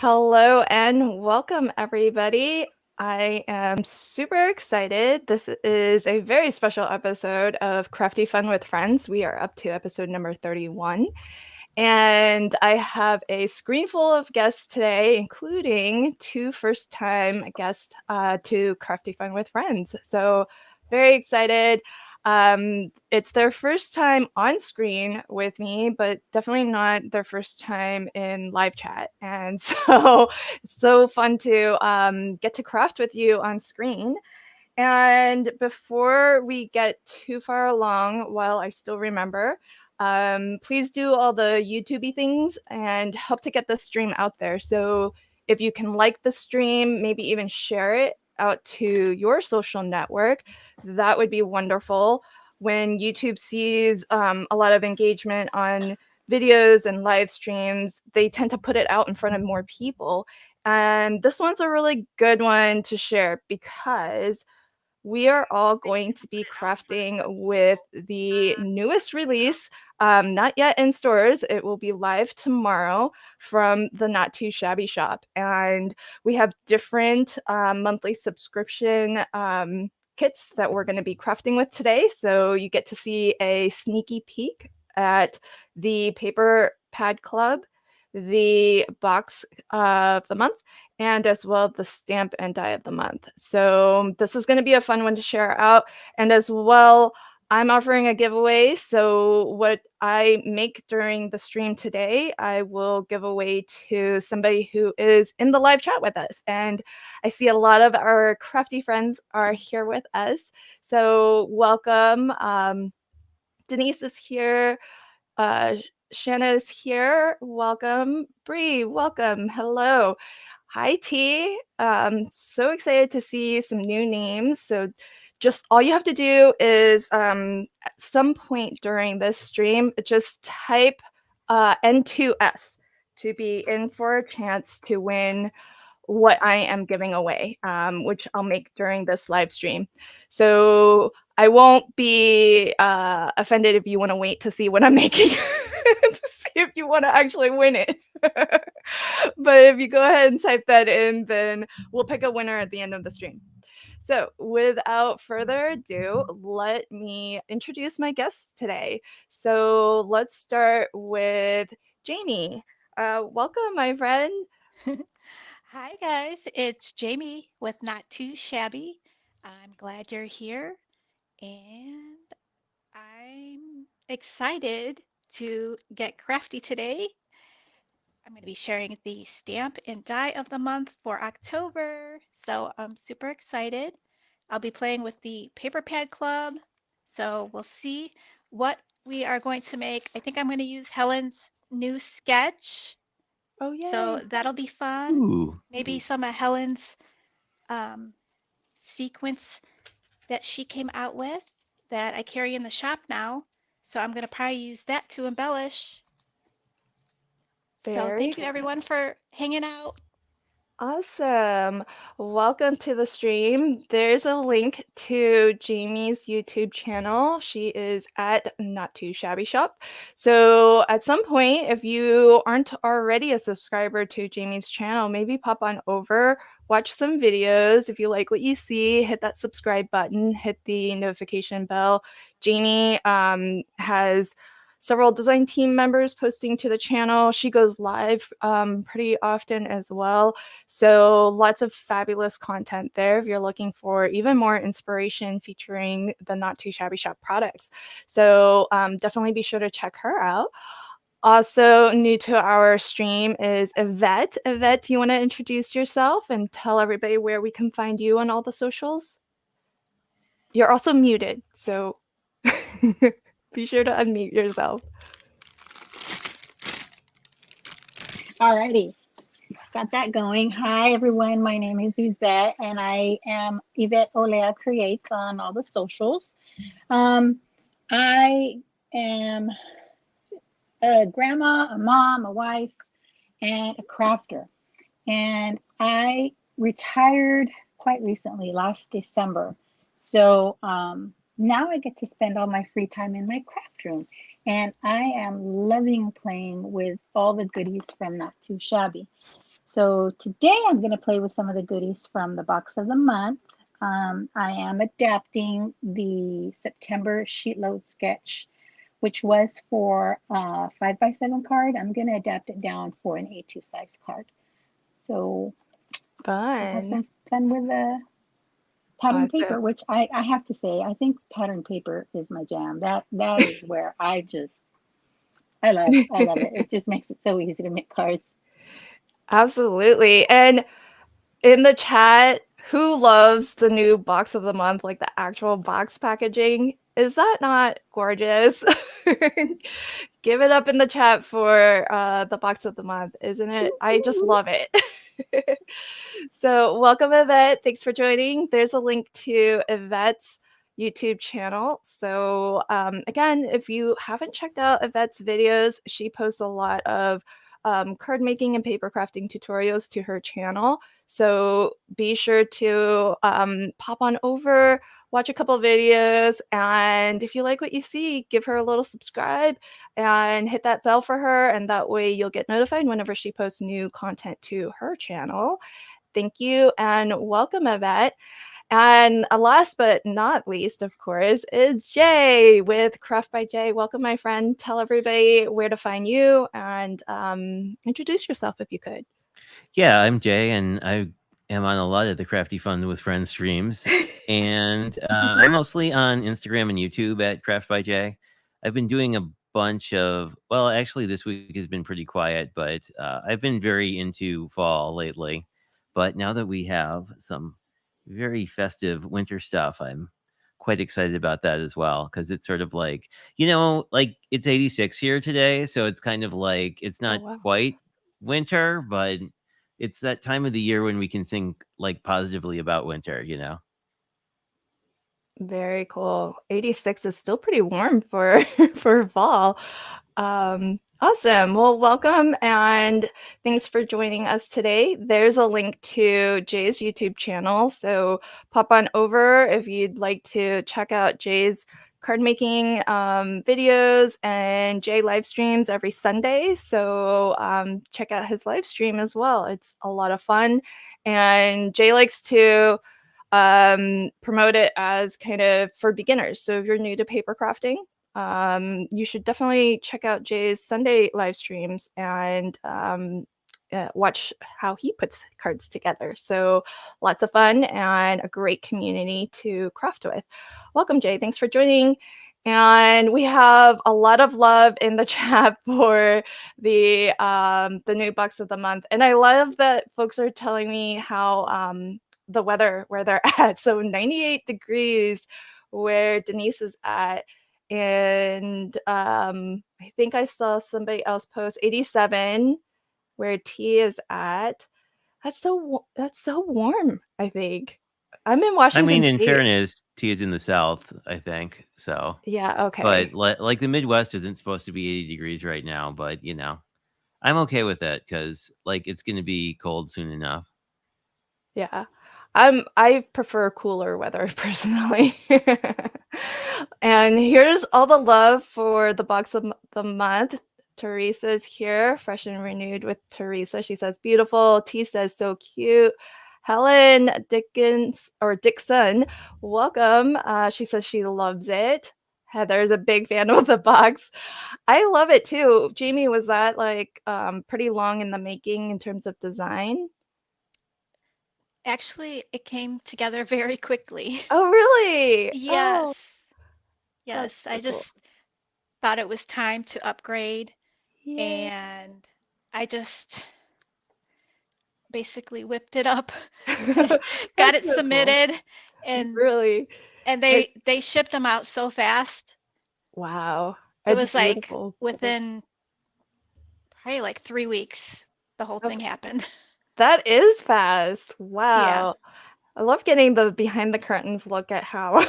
Hello and welcome, everybody. I am super excited. This is a very special episode of Crafty Fun with Friends. We are up to episode number 31. And I have a screen full of guests today, including two first-time guests to Crafty Fun with Friends. So very excited. It's their first time on screen with me, but definitely not their first time in live chat. And so it's so fun to get to craft with you on screen. And before we get too far along, while I still remember, please do all the YouTubey things and help to get the stream out there. So if you can like the stream, maybe even share it out to your social network, that would be wonderful. When YouTube sees a lot of engagement on videos and live streams, they tend to put it out in front of more people. And this one's a really good one to share because we are all going to be crafting with the newest release, not yet in stores. It will be live tomorrow from the Not Too Shabby shop. And we have different monthly subscription kits that we're going to be crafting with today. So you get to see a sneaky peek at the Paper Pad Club, the box of the month, and as well the stamp and die of the month. So this is going to be a fun one to share out. And as well, I'm offering a giveaway. So what I make during the stream today, I will give away to somebody who is in the live chat with us. And I see a lot of our crafty friends are here with us. So welcome. Denise is here. Uh, Shanna is here. Welcome. Bree, welcome. Hello. Hi, T. So excited to see some new names. So just all you have to do is at some point during this stream, just type N2S to be in for a chance to win what I am giving away, which I'll make during this live stream. So I won't be offended if you want to wait to see what I'm making to see if you want to actually win it. But if you go ahead and type that in, then we'll pick a winner at the end of the stream. So without further ado, let me introduce my guests today. So let's start with Jamie. Welcome, my friend. Hi guys, it's Jamie with Not Too Shabby. I'm glad you're here and I'm excited to get crafty today. I'm going to be sharing the stamp and die of the month for October, so I'm super excited. I'll be playing with the Paper Pad Club, so we'll see what we are going to make. I think I'm going to use Helen's new sketch, Oh, so yay. that'll be fun. Ooh. Maybe some of Helen's um, sequence that she came out with that I carry in the shop now. So I'm going to probably use that to embellish. So Very thank you everyone for hanging out. awesome. Welcome to the stream. There's a link to Jamie's YouTube channel. She is at Not Too Shabby Shop. So at some point, if you aren't already a subscriber to Jamie's channel, maybe pop on over, watch some videos. If you like what you see, hit that subscribe button, hit the notification bell. Jamie has several design team members posting to the channel. She goes live pretty often as well. So lots of fabulous content there if you're looking for even more inspiration featuring the Not Too Shabby Shop products. So definitely be sure to check her out. Also new to our stream is Yvette. Yvette, do you want to introduce yourself and tell everybody where we can find you on all the socials? You're also muted, so be sure to unmute yourself. Alrighty, got that going. Hi everyone, my name is Yvette and I am Yvette Olea Creates on all the socials. I am a grandma, a mom, a wife, and a crafter. And I retired quite recently, last December. So now I get to spend all my free time in my craft room. and I am loving playing with all the goodies from Not Too Shabby. So today I'm going to play with some of the goodies from the box of the month. I am adapting the September sheet load sketch, which was for a 5x7 card. I'm going to adapt it down for an A2 size card. So we'll have Fun. some fun with the pattern Awesome. paper, which I have to say, I think pattern paper is my jam. That is where I love it. It just makes it so easy to make cards. Absolutely. And in the chat, who loves the new box of the month, like the actual box packaging? Is that not gorgeous? Give it up in the chat for the box of the month, isn't it? I just love it. So, welcome, Yvette. Thanks for joining. There's a link to Yvette's YouTube channel. So, again, if you haven't checked out Yvette's videos, she posts a lot of card making and paper crafting tutorials to her channel. So, be sure to pop on over, watch a couple videos, and if you like what you see, give her a little subscribe and hit that bell for her, and that way you'll get notified whenever she posts new content to her channel. Thank you and welcome, Yvette. And last but not least, of course, is Jay with Craft by Jay. Welcome, my friend. Tell everybody where to find you and introduce yourself if you could. Yeah, I'm Jay, and I am on a lot of the Crafty Fun with Friends streams. And I'm mostly on Instagram and YouTube at Craft by Jay. I've been doing a bunch of, well, actually, this week has been pretty quiet, but I've been very into fall lately. But now that we have some very festive winter stuff, I'm quite excited about that as well, because it's sort of like, like it's 86 here today. So it's kind of like, it's Oh, not wow. quite winter, but it's that time of the year when we can think like positively about winter. Very cool. 86 is still pretty warm for for fall. Awesome. Well, welcome and thanks for joining us today. There's a link to Jay's YouTube channel, so pop on over if you'd like to check out Jay's card making videos, and Jay live streams every Sunday. So check out his live stream as well. It's a lot of fun, and Jay likes to promote it as kind of for beginners. So if you're new to paper crafting, you should definitely check out Jay's Sunday live streams and watch how he puts cards together. So lots of fun and a great community to craft with. Welcome, Jay. Thanks for joining. And we have a lot of love in the chat for the new box of the month. And I love that folks are telling me how the weather where they're at. So 98 degrees where Denise is at. And I think I saw somebody else post 87 where T is at. That's so warm, I think. I'm in I Washington mean, in State. fairness, T is in the South, I think. So, Yeah, okay. but like the Midwest isn't supposed to be 80 degrees right now, but I'm okay with that because like it's going to be cold soon enough. Yeah. I prefer cooler weather personally. And here's all the love for the box of the month. Teresa's here, fresh and renewed with Teresa. She says, beautiful. T says, so cute. Helen Dixon, welcome. She says she loves it. Heather's a big fan of the box. I love it too. Jamie, was that like pretty long in the making in terms of design? Actually, it came together very quickly. Oh, really? Oh, Yes. that's Yes. so I cool. just thought it was time to upgrade, Yay. and I just basically whipped it up, got That's it so cool. submitted, and Really, they it's shipped them out so fast. wow. It It's was like beautiful. within probably like 3 weeks, the whole thing Okay. happened. That is fast. Yeah. Wow. I love getting the behind the curtains look at how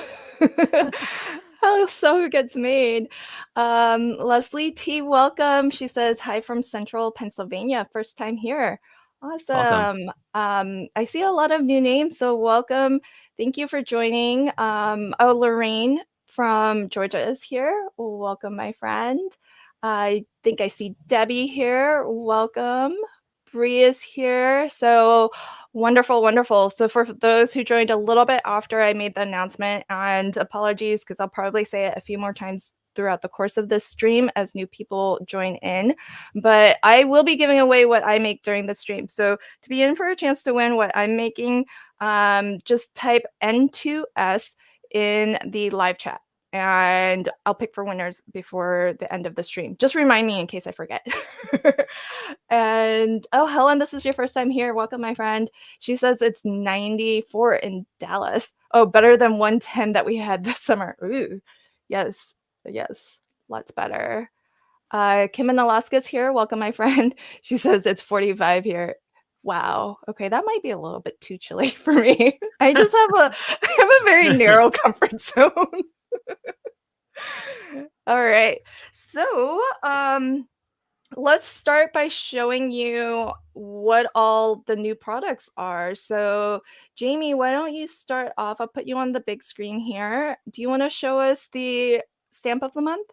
how so gets made. Leslie T, welcome. She says hi from Central Pennsylvania. First time here. Welcome. Awesome. I see a lot of new names, so welcome. Thank you for joining. Oh, Lorraine from Georgia is here. Welcome, my friend. I think I see Debbie here. Welcome. Bree is here. So wonderful, wonderful. So for those who joined a little bit after I made the announcement, and apologies because I'll probably say it a few more times throughout the course of this stream as new people join in, but I will be giving away what I make during the stream. So to be in for a chance to win what I'm making, just type N2S in the live chat and I'll pick for winners before the end of the stream. Just remind me in case I forget. And oh, Helen, this is your first time here. Welcome, my friend. She says it's 94 in Dallas. Oh, better than 110 that we had this summer. Ooh, yes, yes, lots better. Kim in Alaska's here. Welcome, my friend. She says it's 45 here. Wow. Okay, that might be a little bit too chilly for me. I just have a very narrow comfort zone. All right. So, let's start by showing you what all the new products are. So, Jamie, why don't you start off? I'll put you on the big screen here. Do you want to show us the stamp of the month?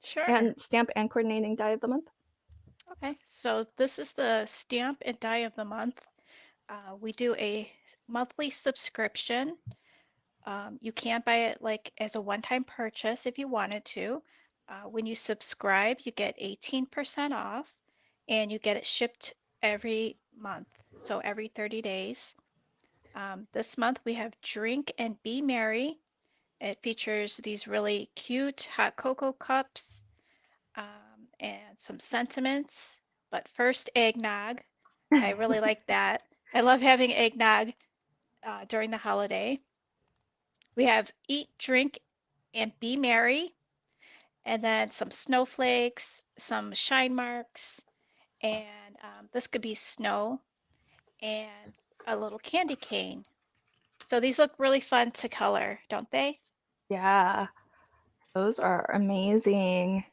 Sure. And stamp and coordinating die of the month? Okay, so this is the stamp and die of the month. We do a monthly subscription. You can buy it like as a one-time purchase if you wanted to. When you subscribe, you get 18% off and you get it shipped every month, so every 30 days. This month we have Drink and Be Merry. It features these really cute hot cocoa cups and some sentiments. But first, eggnog. I really like that. I love having eggnog during the holiday. We have Eat, Drink, and Be Merry, and then some snowflakes, some shine marks, and this could be snow, and a little candy cane. So these look really fun to color, don't they? Yeah, those are amazing.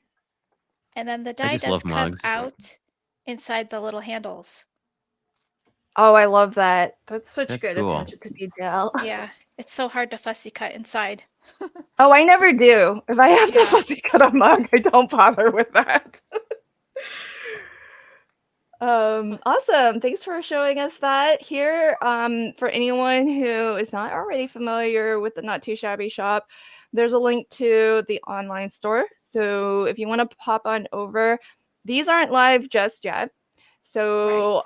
And then the I die just does love come mugs. out inside the little handles. Oh, I love that. That's such That's good cool. attention to detail. Yeah, it's so hard to fussy cut inside. Oh, I never do. If I have to Yeah. fussy cut a mug, I don't bother with that. Awesome. Thanks for showing us that here. For anyone who is not already familiar with the Not Too Shabby shop, there's a link to the online store. So if you want to pop on over, these aren't live just yet. So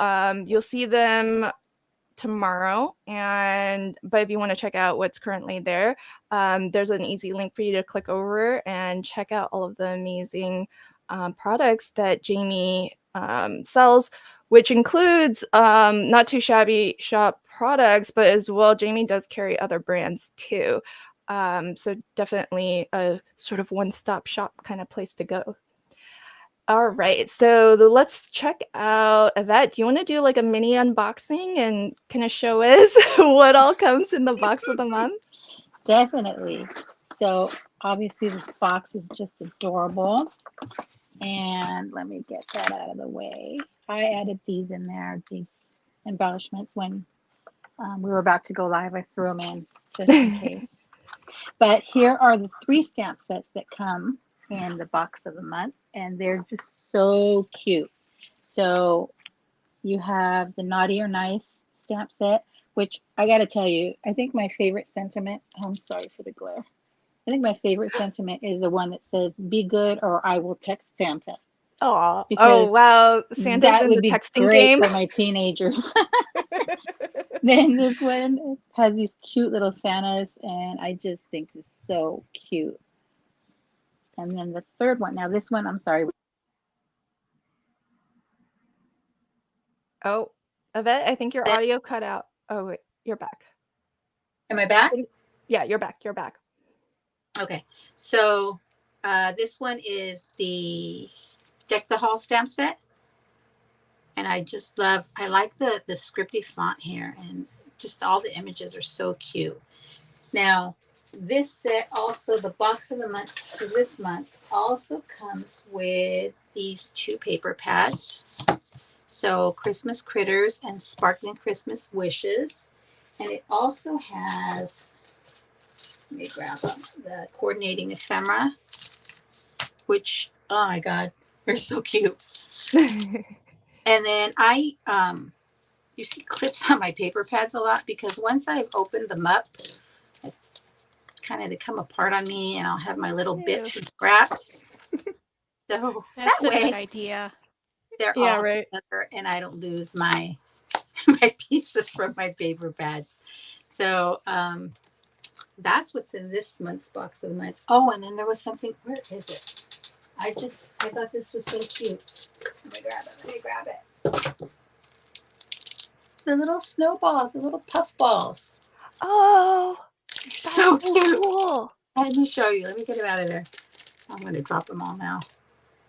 you'll see them tomorrow, but if you want to check out what's currently there, there's an easy link for you to click over and check out all of the amazing products that Jamie sells, which includes Not Too Shabby shop products, but as well Jamie does carry other brands too, so definitely a sort of one-stop shop kind of place to go. All right, so let's check out Yvette. Do you want to do like a mini unboxing and kind of show us what all comes in the box of the month? Definitely. So obviously this box is just adorable. And let me get that out of the way. I added these in there, these embellishments when we were about to go live. I threw them in just in case. But here are the 3 stamp sets that come in the box of the month, and they're just so cute. So you have the Naughty or Nice stamp set, which I got to tell you, I think my favorite sentiment, I'm sorry for the glare. I think my favorite sentiment is the one that says, "Be good or I will text Santa." Oh, Because wow. Santa's that in would the be texting great game. for my teenagers. Then this one has these cute little Santas, and I just think it's so cute. And then the third one, now this one, I'm sorry. Oh, Yvette, I think your audio cut out. Oh, wait, you're back. Am I back? Yeah, you're back. You're back. Okay, so this one is the Deck the Hall stamp set. And I just love, I like the scripty font here, and just all the images are so cute. Now, this set also, the box of the month for this month also comes with these 2 paper pads. So Christmas Critters and Sparkling Christmas Wishes. And it also has Let me grab the coordinating ephemera, which, oh my God, they're so cute. And then I, you see clips on my paper pads a lot because once I've opened them up, they come apart on me, and I'll have my little bits and scraps. So That's that a good way idea. they're Yeah, all right. together, and I don't lose my pieces from my paper pads. So that's what's in this month's box of the month. Oh, and then there was something. Where is it? I thought this was so cute. Let me grab it. The little snowballs, the little puff balls. Oh, that's So cute. cool. Let me show you. Let me get it out of there. I'm going to drop them all now.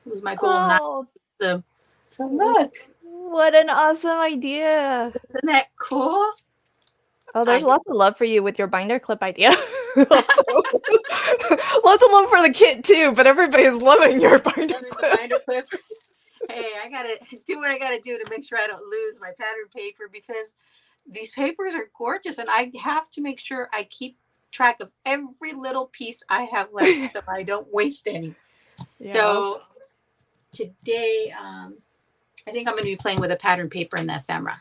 It was my goal not Oh, to use them. So look, what an awesome idea. isn't that cool? Oh, there's I- lots of love for you with your binder clip idea. Also, lots of love for the kit too, but everybody's loving your binder Loving the clip. binder clip. Hey, I gotta do what I gotta do to make sure I don't lose my pattern paper because these papers are gorgeous, and I have to make sure I keep track of every little piece I have left so I don't waste any. Yeah. So today, I think I'm going to be playing with a pattern paper and the ephemera.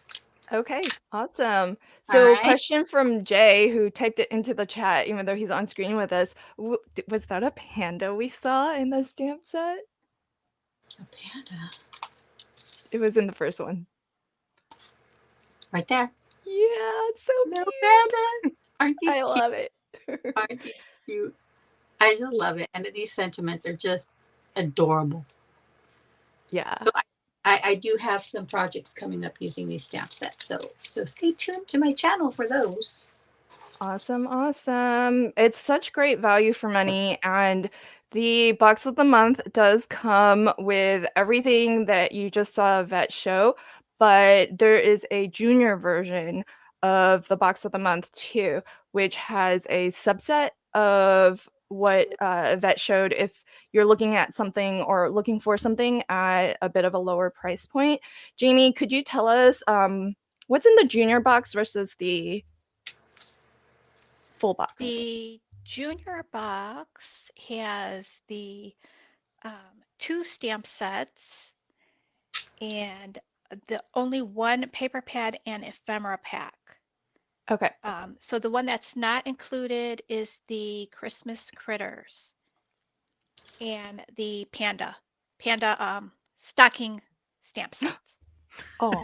Okay, awesome. So, right. question from Jay, who typed it into the chat, even though he's on screen with us. Was that a panda we saw in the stamp set? A panda. It was in the first one. Right there. Yeah, it's so Little cute. panda. Aren't these I cute? love it. Aren't these cute? I just love it. And these sentiments are just adorable. Yeah. So I do have some projects coming up using these stamp sets. So stay tuned to my channel for those. Awesome, awesome. It's such great value for money, and the box of the month does come with everything that you just saw Vet show, but there is a junior version of the box of the month too, which has a subset of what Vet showed if you're looking at something or looking for something at a bit of a lower price point. Jamie, could you tell us what's in the junior box versus the full box? The junior box has the 2 stamp sets and the only one paper pad and ephemera pack. Okay. So the one that's not included is the Christmas critters and the panda stocking stamp set. Oh.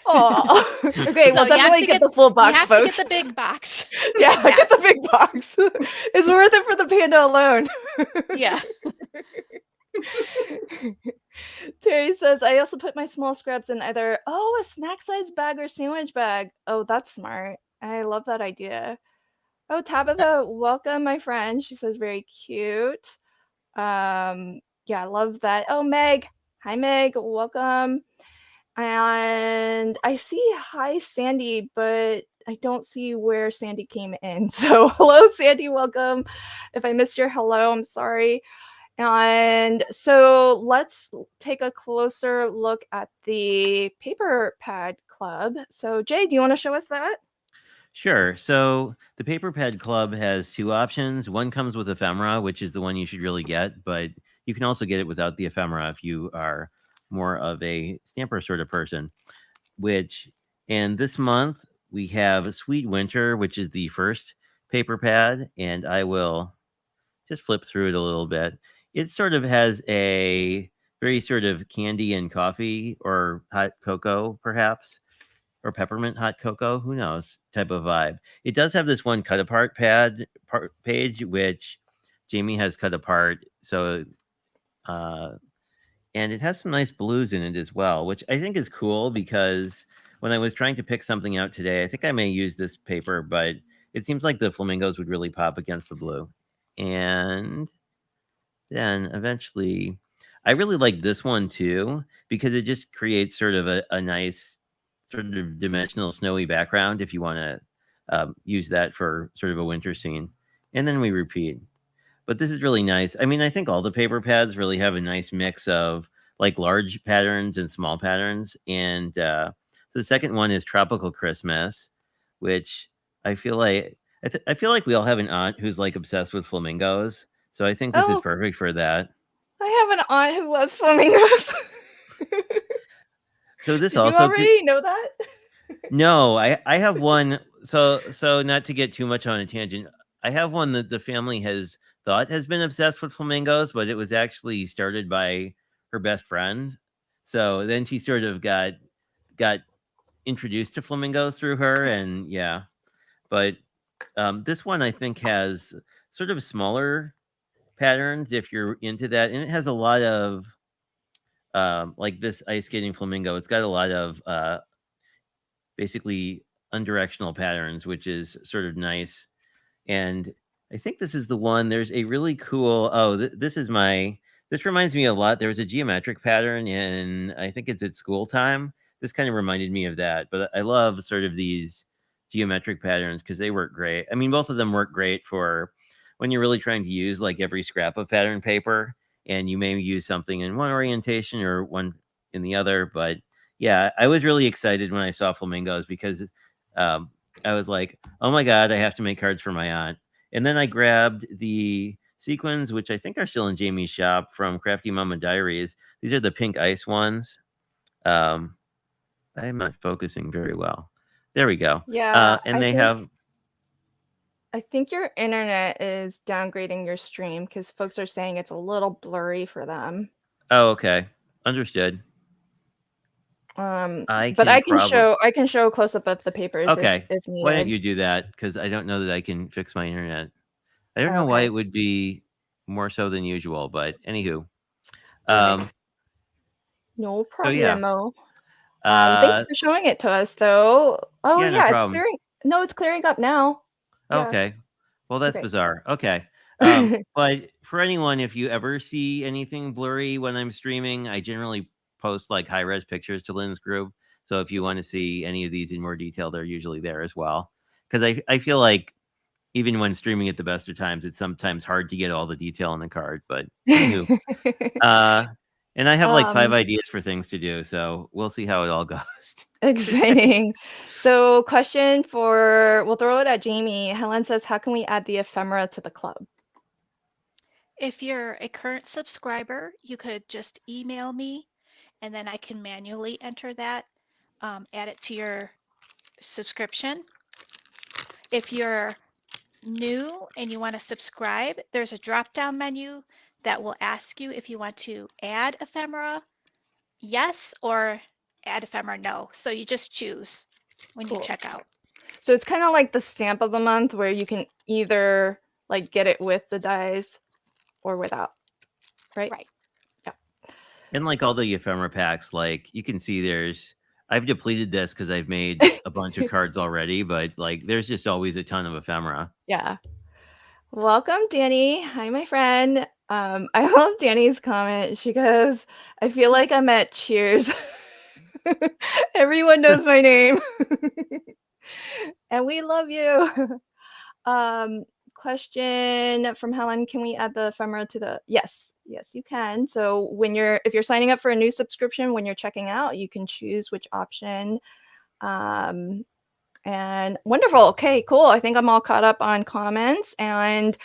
Oh. Okay, So we'll you have definitely to get the full You box, have to get folks. the big box. Yeah, Yeah. get the big box. It's worth it for the panda alone. Yeah. Terry says, I also put my small scraps in either, a snack size bag or sandwich bag. Oh, that's smart. I love that idea. Oh, Tabitha, welcome, my friend. She says, very cute. Yeah, I love that. Oh, Meg. Hi, Meg. Welcome. And I see hi, Sandy, but I don't see where Sandy came in. So hello, Sandy. Welcome. If I missed your hello, I'm sorry. And so let's take a closer look at the paper pad club. So Jay, do you want to show us that? Sure. So the Paper Pad Club has 2 options. One comes with ephemera, which is the one you should really get, but you can also get it without the ephemera if you are more of a stamper sort of person. And this month we have Sweet Winter, which is the first paper pad, and I will just flip through it a little bit. It sort of has a very sort of candy and coffee or hot cocoa, perhaps, or peppermint hot cocoa, who knows, type of vibe. It does have this one cut apart page, which Jamie has cut apart. So, and it has some nice blues in it as well, which I think is cool because when I was trying to pick something out today, I think I may use this paper, but it seems like the flamingos would really pop against the blue. And then eventually, I really like this one too, because it just creates sort of a nice sort of dimensional snowy background if you want to use that for sort of a winter scene. And then we repeat. But this is really nice. I mean, I think all the paper pads really have a nice mix of like large patterns and small patterns. And the second one is Tropical Christmas, which I feel like I feel like we all have an aunt who's like obsessed with flamingos, so I think this is Oh, perfect for that. I have an aunt who loves flamingos. So this Did you also could already know that? no, I have one. So not to get too much on a tangent, I have one that the family has thought has been obsessed with flamingos, but it was actually started by her best friend. So then she sort of got introduced to flamingos through her, and yeah. But this one I think has sort of smaller patterns if you're into that, and it has a lot of like this ice skating flamingo. It's got a lot of basically undirectional patterns, which is sort of nice. And I think this is the one. There's a really cool. Oh, this is my. This reminds me a lot. There was a geometric pattern in. I think it's at school time. This kind of reminded me of that. But I love sort of these geometric patterns because they work great. I mean, both of them work great for when you're really trying to use like every scrap of pattern paper, and you may use something in one orientation or one in the other. But yeah, I was really excited when I saw flamingos because I was like, oh my God, I have to make cards for my aunt. And then I grabbed the sequins, which I think are still in Jamie's shop from Crafty Mama Diaries. These are the pink ice ones. I'm not focusing very well. There we go. Yeah, And they have. I think your internet is downgrading your stream because folks are saying it's a little blurry for them. Oh, okay. Understood. But I I can show a close up of the papers Okay. if needed. Why don't you do that? Because I don't know that I can fix my internet. I don't know why Okay. it would be more so than usual, but anywho. Right. No So yeah. problemo. Thanks for showing it to us, though. Oh Yeah, no yeah, it's problem. clearing. No, it's clearing up now. Yeah. Okay. Well, that's Okay. bizarre. Okay. But for anyone, if you ever see anything blurry when I'm streaming, I generally post like high res pictures to Lynn's group. So if you want to see any of these in more detail, they're usually there as well. Because I feel like even when streaming at the best of times, it's sometimes hard to get all the detail in the card. But anywho, and I have like 5 ideas for things to do, so we'll see how it all goes. Exciting. So question we'll throw it at Jamie. Helen says, how can we add the ephemera to the club? If you're a current subscriber, you could just email me and then I can manually enter that, add it to your subscription. If you're new and you want to subscribe, there's a drop-down menu that will ask you if you want to add ephemera, yes, or add ephemera, no. So you just choose when you check out. So it's kind of like the stamp of the month where you can either like get it with the dies or without, right? Right. Yeah. And like all the ephemera packs, like you can see I've depleted this because I've made a bunch of cards already, but like there's just always a ton of ephemera. Yeah. Welcome, Danny. Hi, my friend. I love Danny's comment. She goes, I feel like I'm at Cheers. Everyone knows my name. And we love you. Question from Helen, can we add the ephemera to the yes, you can. So if you're signing up for a new subscription, when you're checking out, you can choose which option. And wonderful. Okay, cool. I think I'm all caught up on comments and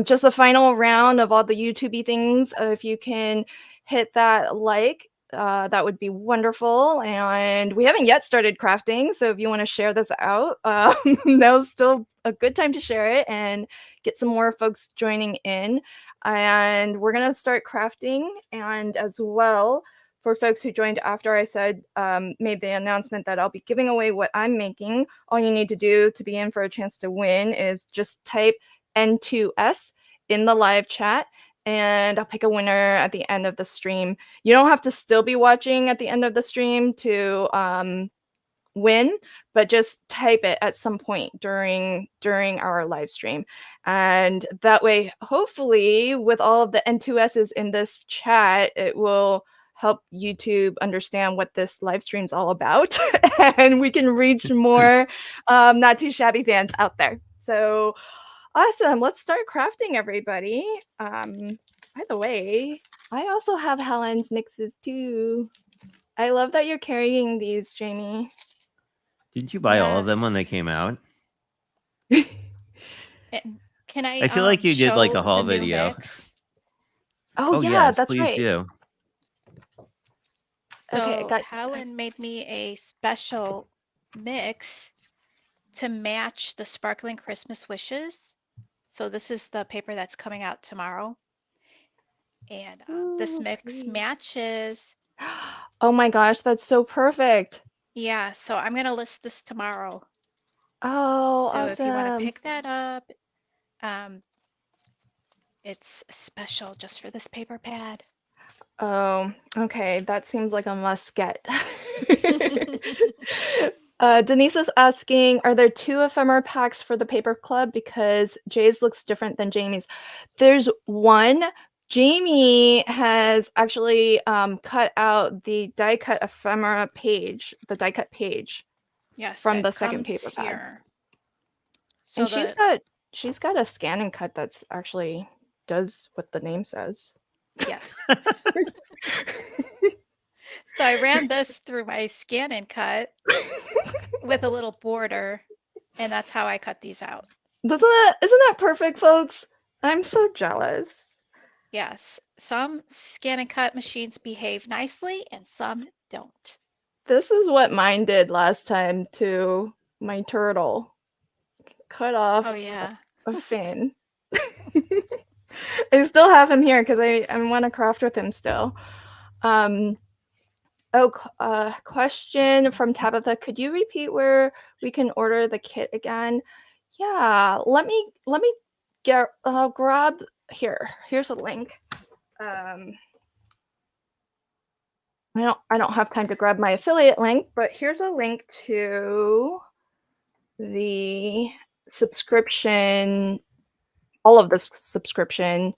just a final round of all the YouTube-y things. If you can hit that like, that would be wonderful. And we haven't yet started crafting, so if you want to share this out, now's still a good time to share it and get some more folks joining in. And we're going to start crafting, and as well, for folks who joined after I made the announcement that I'll be giving away what I'm making, all you need to do to be in for a chance to win is just type N2S in the live chat, and I'll pick a winner at the end of the stream. You don't have to still be watching at the end of the stream to win, but just type it at some point during our live stream. And that way, hopefully, with all of the N2S's in this chat, it will help YouTube understand what this live stream's all about, and we can reach more Not Too Shabby fans out there. So awesome. Let's start crafting, everybody. By the way, I also have Helen's mixes too. I love that you're carrying these, Jamie. Didn't you buy all of them when they came out? And can I feel like you did like a show haul the new video. mix? Oh, Oh yeah, yes, that's please right. do. Okay, So Helen made me a special mix to match the sparkling Christmas wishes. So this is the paper that's coming out tomorrow. And this Ooh, mix pretty. matches. Oh my gosh, that's so perfect. Yeah, so I'm going to list this tomorrow. Oh, So if you want to awesome. pick that up, it's special just for this paper pad. Oh, okay. That seems like a must get. Denise is asking, are there 2 ephemera packs for the paper club? Because Jay's looks different than Jamie's. There's one. Jamie has actually cut out the die cut ephemera page, the die cut page Yes, from that the second comes paper pad. here. So And she's got a scan and cut that's actually does what the name says. yes. So I ran this through my scan and cut with a little border, and that's how I cut these out. Isn't that perfect, folks? I'm so jealous. Yes, some scan and cut machines behave nicely and some don't. This is what mine did last time to my turtle. Cut off Oh yeah. a fin. I still have him here because I want to craft with him still. Question from Tabitha. Could you repeat where we can order the kit again? Yeah, let me get grab here. Here's a link. I don't have time to grab my affiliate link, but here's a link to the subscription, all of this subscription.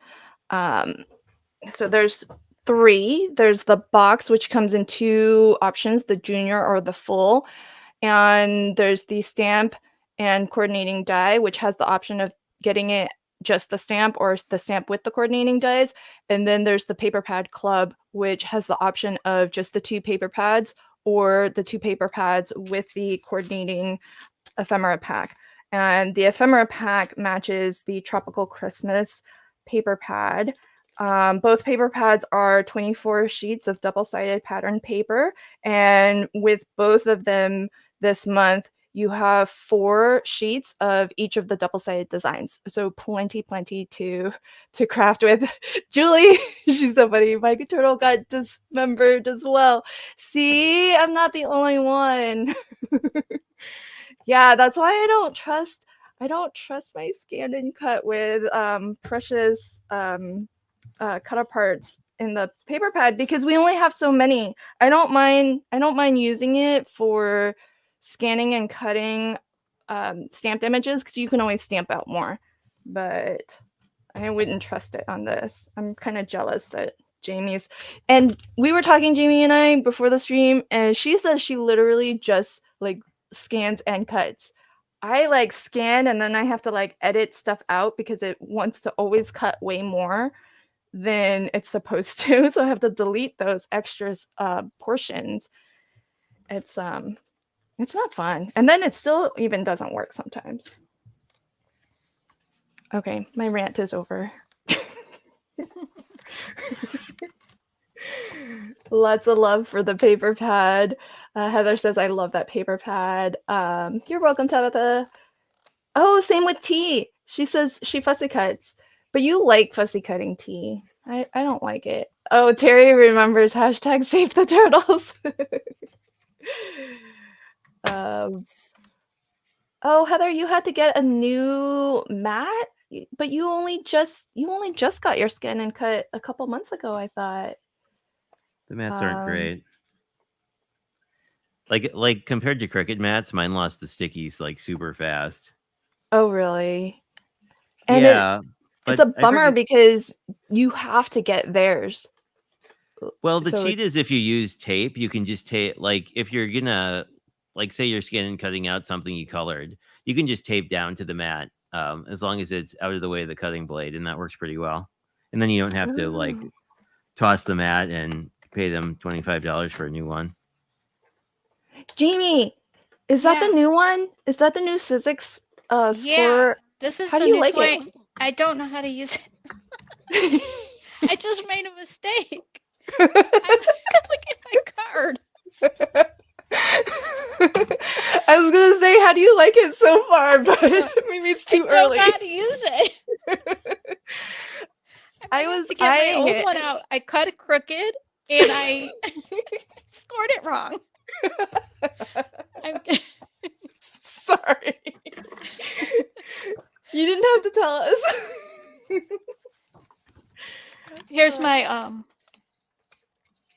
So there's 3. There's the box, which comes in 2 options, the junior or the full. And there's the stamp and coordinating die, which has the option of getting it just the stamp or the stamp with the coordinating dies. And then there's the paper pad club, which has the option of just the 2 paper pads or the 2 paper pads with the coordinating ephemera pack. And the ephemera pack matches the tropical Christmas paper pad. Both paper pads are 24 sheets of double-sided pattern paper, and with both of them this month, you have 4 sheets of each of the double-sided designs. So plenty to craft with. Julie, she's so funny. My turtle got dismembered as well. See, I'm not the only one. Yeah, that's why I don't trust my scan and cut with precious cut aparts in the paper pad because we only have so many. I don't mind using it for scanning and cutting stamped images because you can always stamp out more, but I wouldn't trust it on this. I'm kind of jealous that Jamie's, and we were talking, Jamie and I, before the stream, and she says she literally just like scans and cuts. I like scan and then I have to like edit stuff out because it wants to always cut way more than it's supposed to. So I have to delete those extras portions. It's not fun. And then it still even doesn't work sometimes. Okay, my rant is over. Lots of love for the paper pad. Heather says, I love that paper pad. You're welcome, Tabitha. Oh, same with tea. She says she fussy cuts. But you like fussy cutting tea. I don't like it. Oh, Terry remembers hashtag save the turtles. Oh, Heather, you had to get a new mat, but you only just got your skin and cut a couple months ago, I thought. The mats aren't great. Like compared to Cricut mats, mine lost the stickies like super fast. Oh, really? And yeah, it's a bummer because you have to get theirs. Well, the cheat is if you use tape, you can just tape, like if you're gonna, like say you're scanning and cutting out something you colored, you can just tape down to the mat as long as it's out of the way of the cutting blade, and that works pretty well. And then you don't have to like toss the mat and pay them $25 for a new one. Jamie, is that the new one? Is that the new Sizzix score This is How do a you new like toy. it? I don't know how to use it. I just made a mistake. I'm looking at my card. I was gonna say, how do you like it so far? But maybe it's I too don't early. know how to use it. I I might have was to get my eyeing old it. one out. I cut it crooked and I scored it wrong. I'm Sorry. You didn't have to tell us. Here's my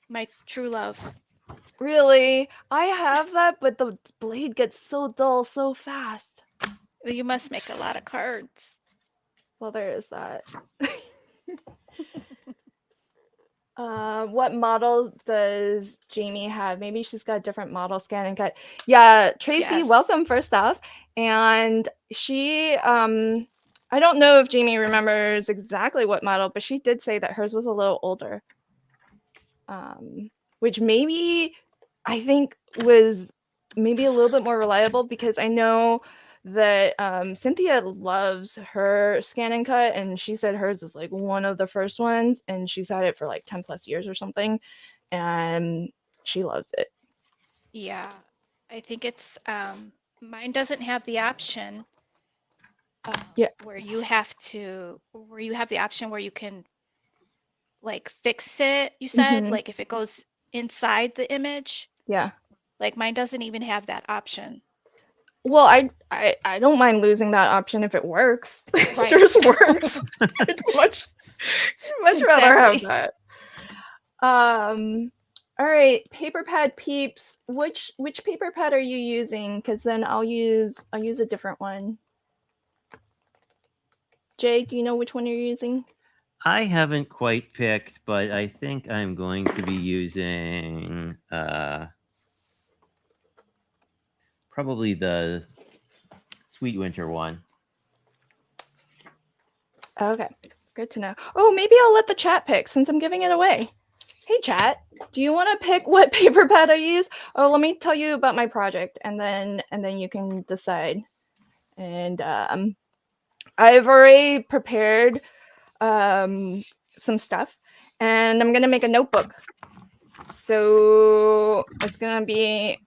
my true love. Really? I have that, but the blade gets so dull so fast. You must make a lot of cards. Well, there is that. What model does Jamie have? Maybe she's got a different model scan and cut. Yeah, Tracy, Yes. welcome first off. And she, I don't know if Jamie remembers exactly what model, but she did say that hers was a little older. Which maybe I think was maybe a little bit more reliable, because I know that Cynthia loves her scan and cut, and she said hers is like one of the first ones, and she's had it for like 10 plus years or something, and she loves it. Yeah, I think it's mine doesn't have the option where you have the option where you can like fix it, you said, Mhm. like if it goes inside the image. Yeah. Like mine doesn't even have that option. Well, I don't mind losing that option if it works. Right. Yours works. I'd much rather have that. All right, paper pad peeps. Which paper pad are you using? Because then I'll use a different one. Jay, do you know which one you're using? I haven't quite picked, but I think I'm going to be using probably the Sweet Winter one. Okay, good to know. Oh, maybe I'll let the chat pick since I'm giving it away. Hey chat, do you want to pick what paper pad I use? Oh, let me tell you about my project, and then you can decide. And I've already prepared some stuff, and I'm gonna make a notebook. So it's gonna be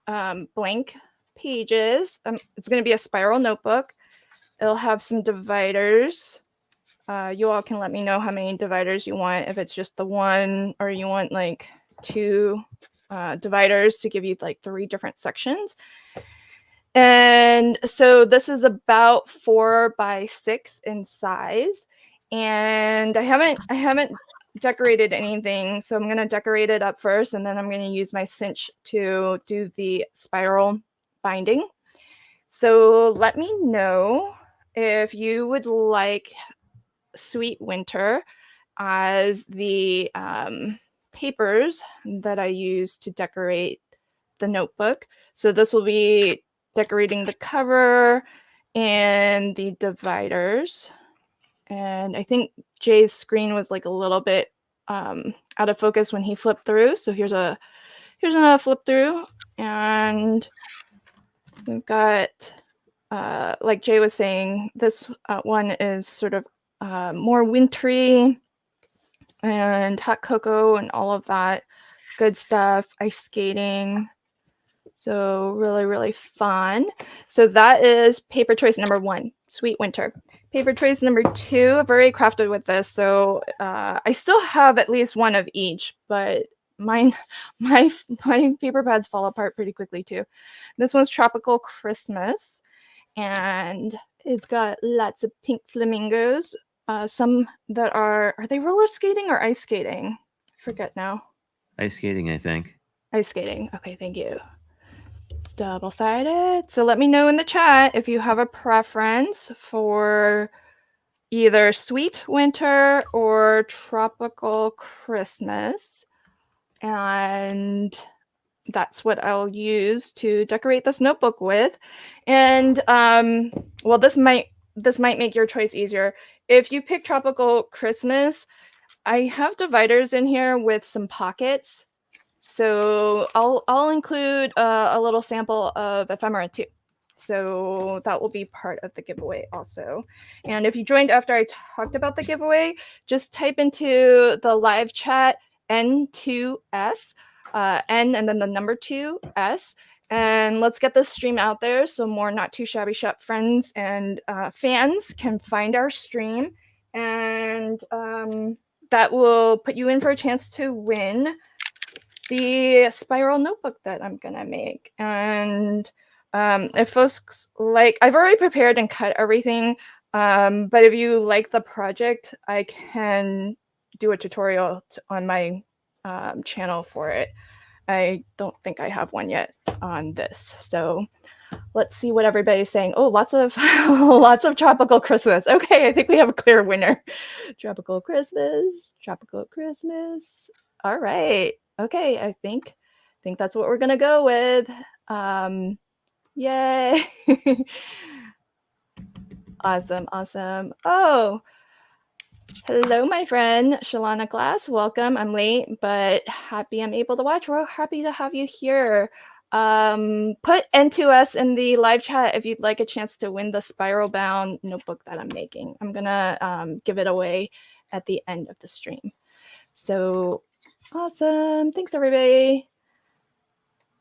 blank pages. It's gonna be a spiral notebook. It'll have some dividers. You all can let me know how many dividers you want, if it's just the one, or you want like 2 dividers to give you like 3 different sections. And so this is about 4 by 6 in size, and I haven't decorated anything, so I'm gonna decorate it up first, and then I'm gonna use my cinch to do the spiral binding. So let me know if you would like Sweet Winter as the papers that I use to decorate the notebook. So this will be decorating the cover and the dividers. And I think Jay's screen was like a little bit out of focus when he flipped through. So here's another flip through, and we've got like Jay was saying, this one is sort of more wintry and hot cocoa and all of that good stuff, ice skating. So really, really fun. So that is paper choice number 1, Sweet Winter. Paper choice number 2, I've already crafted with this. So I still have at least one of each, but my paper pads fall apart pretty quickly too. This one's Tropical Christmas, and it's got lots of pink flamingos. Some that are they roller skating or ice skating? I forget now. Ice skating, I think. Ice skating. Okay, thank you. Double-sided. So let me know in the chat if you have a preference for either Sweet Winter or Tropical Christmas. And that's what I'll use to decorate this notebook with. And well, this might make your choice easier. If you pick Tropical Christmas, I have dividers in here with some pockets. So I'll include a little sample of ephemera too. So that will be part of the giveaway also. And if you joined after I talked about the giveaway, just type into the live chat N2S, N and then the number 2S. And let's get this stream out there so more Not Too Shabby Shop friends and fans can find our stream. And that will put you in for a chance to win the spiral notebook that I'm gonna make. And if folks like, I've already prepared and cut everything, but if you like the project, I can do a tutorial on my channel for it. I don't think I have one yet on this, so let's see what everybody's saying. Oh, lots of lots of tropical Christmas. Okay, I think we have a clear winner. Tropical Christmas, tropical Christmas. All right. Okay, I think that's what we're gonna go with. Yay! Awesome, awesome. Oh, hello, my friend Shalana Glass. Welcome. I'm late, but happy I'm able to watch. We're happy to have you here. Put N2S in the live chat if you'd like a chance to win the spiral bound notebook that I'm making. I'm gonna give it away at the end of the stream. So awesome. Thanks, everybody.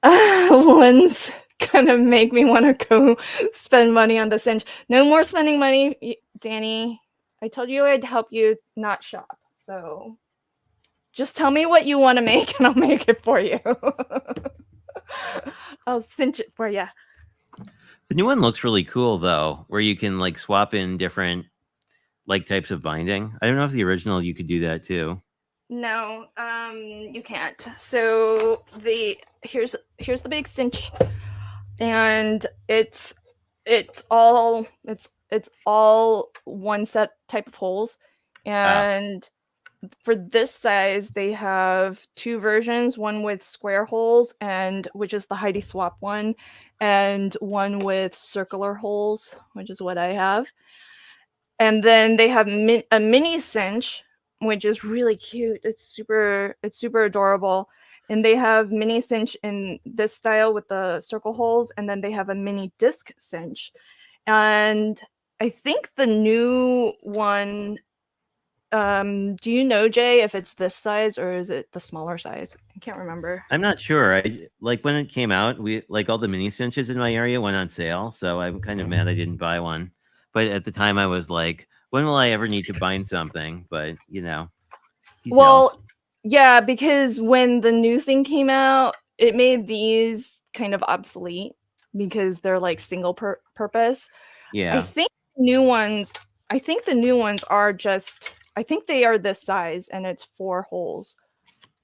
Lynn's gonna make me want to go spend money on the cinch. No more spending money, Danny. I told you I'd help you not shop. So just tell me what you want to make and I'll make it for you. I'll cinch it for you. The new one looks really cool though, where you can like swap in different like types of binding. I don't know if the original you could do that too. No, you can't. So here's the big cinch, and it's all one set type of holes, and for this size they have two versions, one with square holes, and which is the Heidi Swap one, and one with circular holes, which is what I have. And then they have a mini cinch, which is really cute. It's super adorable. And they have mini cinch in this style with the circle holes, and then they have a mini disc cinch. And I think the new one, do you know, Jay, if it's this size or is it the smaller size? I can't remember. I'm not sure. I like when it came out, we like all the mini cinches in my area went on sale, so I'm kind of mad I didn't buy one. But at the time I was like, when will I ever need to bind something? But you know, details. Well, yeah, because when the new thing came out, it made these kind of obsolete because they're like single purpose. Yeah. I think the new ones are just, I think they are this size and it's 4 holes.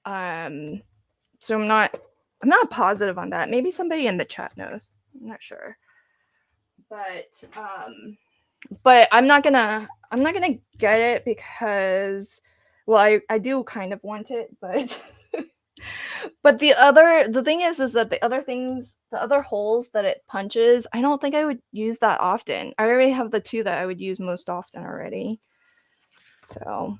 So I'm not positive on that. Maybe somebody in the chat knows. I'm not sure. But I'm not gonna get it because, well, I do kind of want it, but but the thing is that the other holes that it punches, I don't think I would use that often. I already have the 2 that I would use most often already. So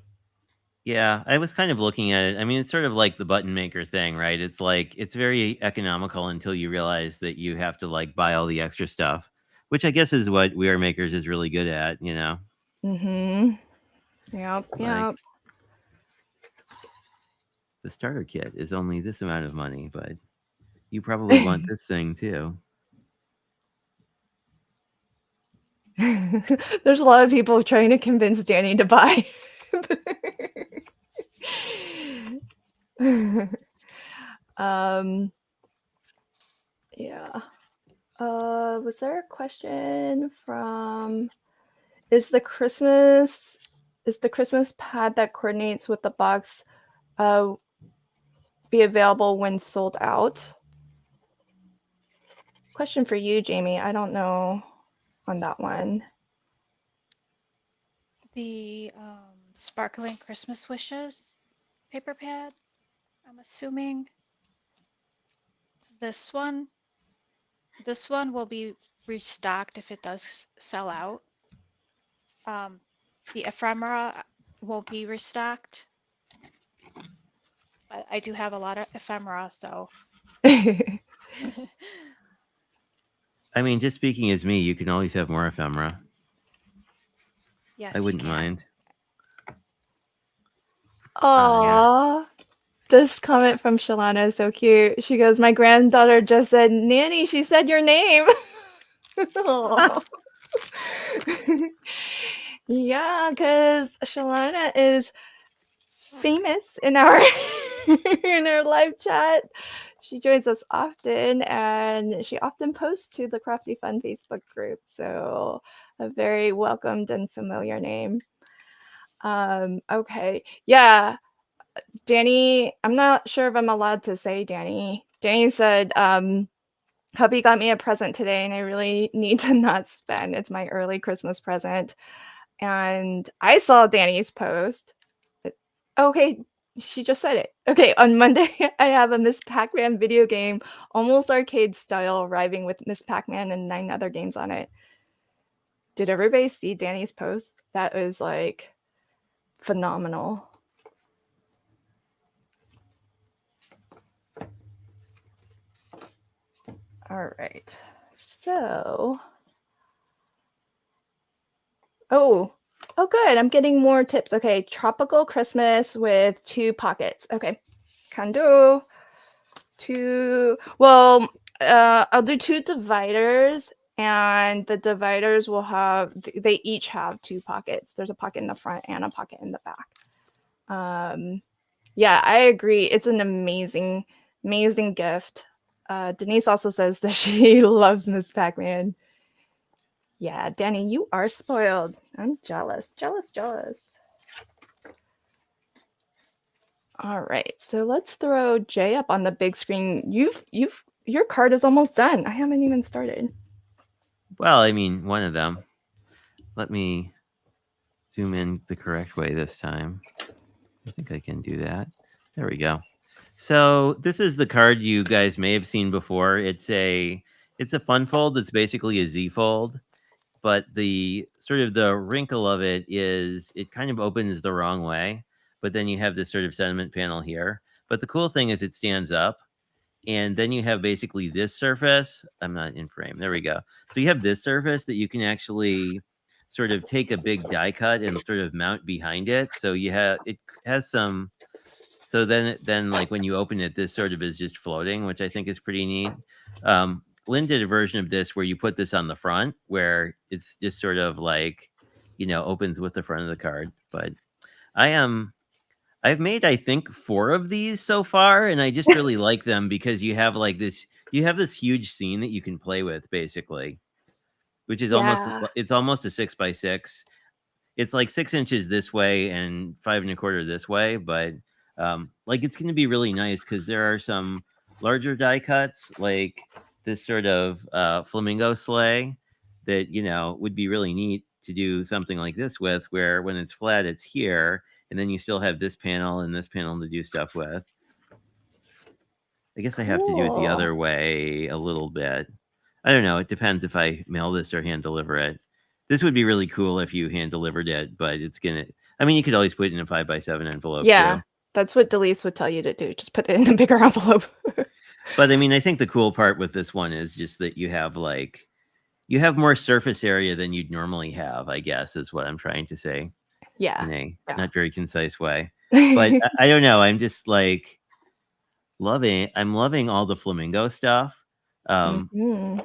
yeah, I was kind of looking at it. I mean, it's sort of like the button maker thing, right? It's like it's very economical until you realize that you have to like buy all the extra stuff, which I guess is what We Are Makers is really good at, you know. Yep. The starter kit is only this amount of money, but you probably want this thing too. There's a lot of people trying to convince Danny to buy. Yeah. Was there a question from, is the Christmas pad that coordinates with the box be available when sold out? Question for you, Jamie. I don't know on that one. The Sparkling Christmas Wishes paper pad, I'm assuming. This one will be restocked if it does sell out. The ephemera won't be restocked. But I do have a lot of ephemera, so. I I mean, just speaking as me, you can always have more ephemera. Yes, I you wouldn't can. mind. Aww. This comment from Shalana is so cute. She goes, "My granddaughter just said, Nanny, she said your name." Aw. Yeah, because Shalana is famous in our in our live chat. She joins us often, and she often posts to the Crafty Fun Facebook group. So a very welcomed and familiar name. Okay, yeah, Danny. I'm not sure if I'm allowed to say Danny. Danny said, "Hubby got me a present today, and I really need to not spend. It's my early Christmas present." And I saw Danny's post. Okay, she just said it. Okay, on Monday, I have a Miss Pac-Man video game, almost arcade style, arriving with Miss Pac-Man and 9 other games on it. Did everybody see Danny's post? That was like phenomenal. All right. So, oh, good. I'm getting more tips. Okay, tropical Christmas with 2 pockets. Okay, can do. 2. Well, I'll do 2 dividers, and the dividers will have. They each have 2 pockets. There's a pocket in the front and a pocket in the back. Yeah, I agree. It's an amazing, amazing gift. Denise also says that she loves Miss Pac-Man. Yeah, Danny, you are spoiled. I'm jealous, jealous, jealous. All right, so let's throw Jay up on the big screen. Your card is almost done. I haven't even started. Well, I mean, one of them. Let me zoom in the correct way this time. I think I can do that. There we go. So this is the card you guys may have seen before. It's a fun fold. It's basically a Z fold, but the sort of the wrinkle of it is it kind of opens the wrong way. But then you have this sort of sentiment panel here. But the cool thing is it stands up. And then you have basically this surface. I'm not in frame. There we go. So you have this surface that you can actually sort of take a big die cut and sort of mount behind it. So it has some. So then like when you open it, this sort of is just floating, which I think is pretty neat. Lynn did a version of this where you put this on the front, where it's just sort of like, opens with the front of the card. But I've made, I think, 4 of these so far, and I just really like them because you have this huge scene that you can play with, basically, which is almost a 6x6. It's like 6 inches this way and 5 1/4 this way, but like it's going to be really nice because there are some larger die cuts, like this sort of flamingo sleigh that would be really neat to do something like this with, where when it's flat, it's here. And then you still have this panel and this panel to do stuff with. I guess I have to do it the other way a little bit. I don't know. It depends if I mail this or hand deliver it. This would be really cool if you hand delivered it, but you could always put it in a 5x7 envelope too. That's what Delise would tell you to do. Just put it in a bigger envelope. But I think the cool part with this one is just that you have more surface area than you'd normally have, I guess, is what I'm trying to say. Yeah. In a not very concise way. But I don't know. I'm just like I'm loving all the flamingo stuff. And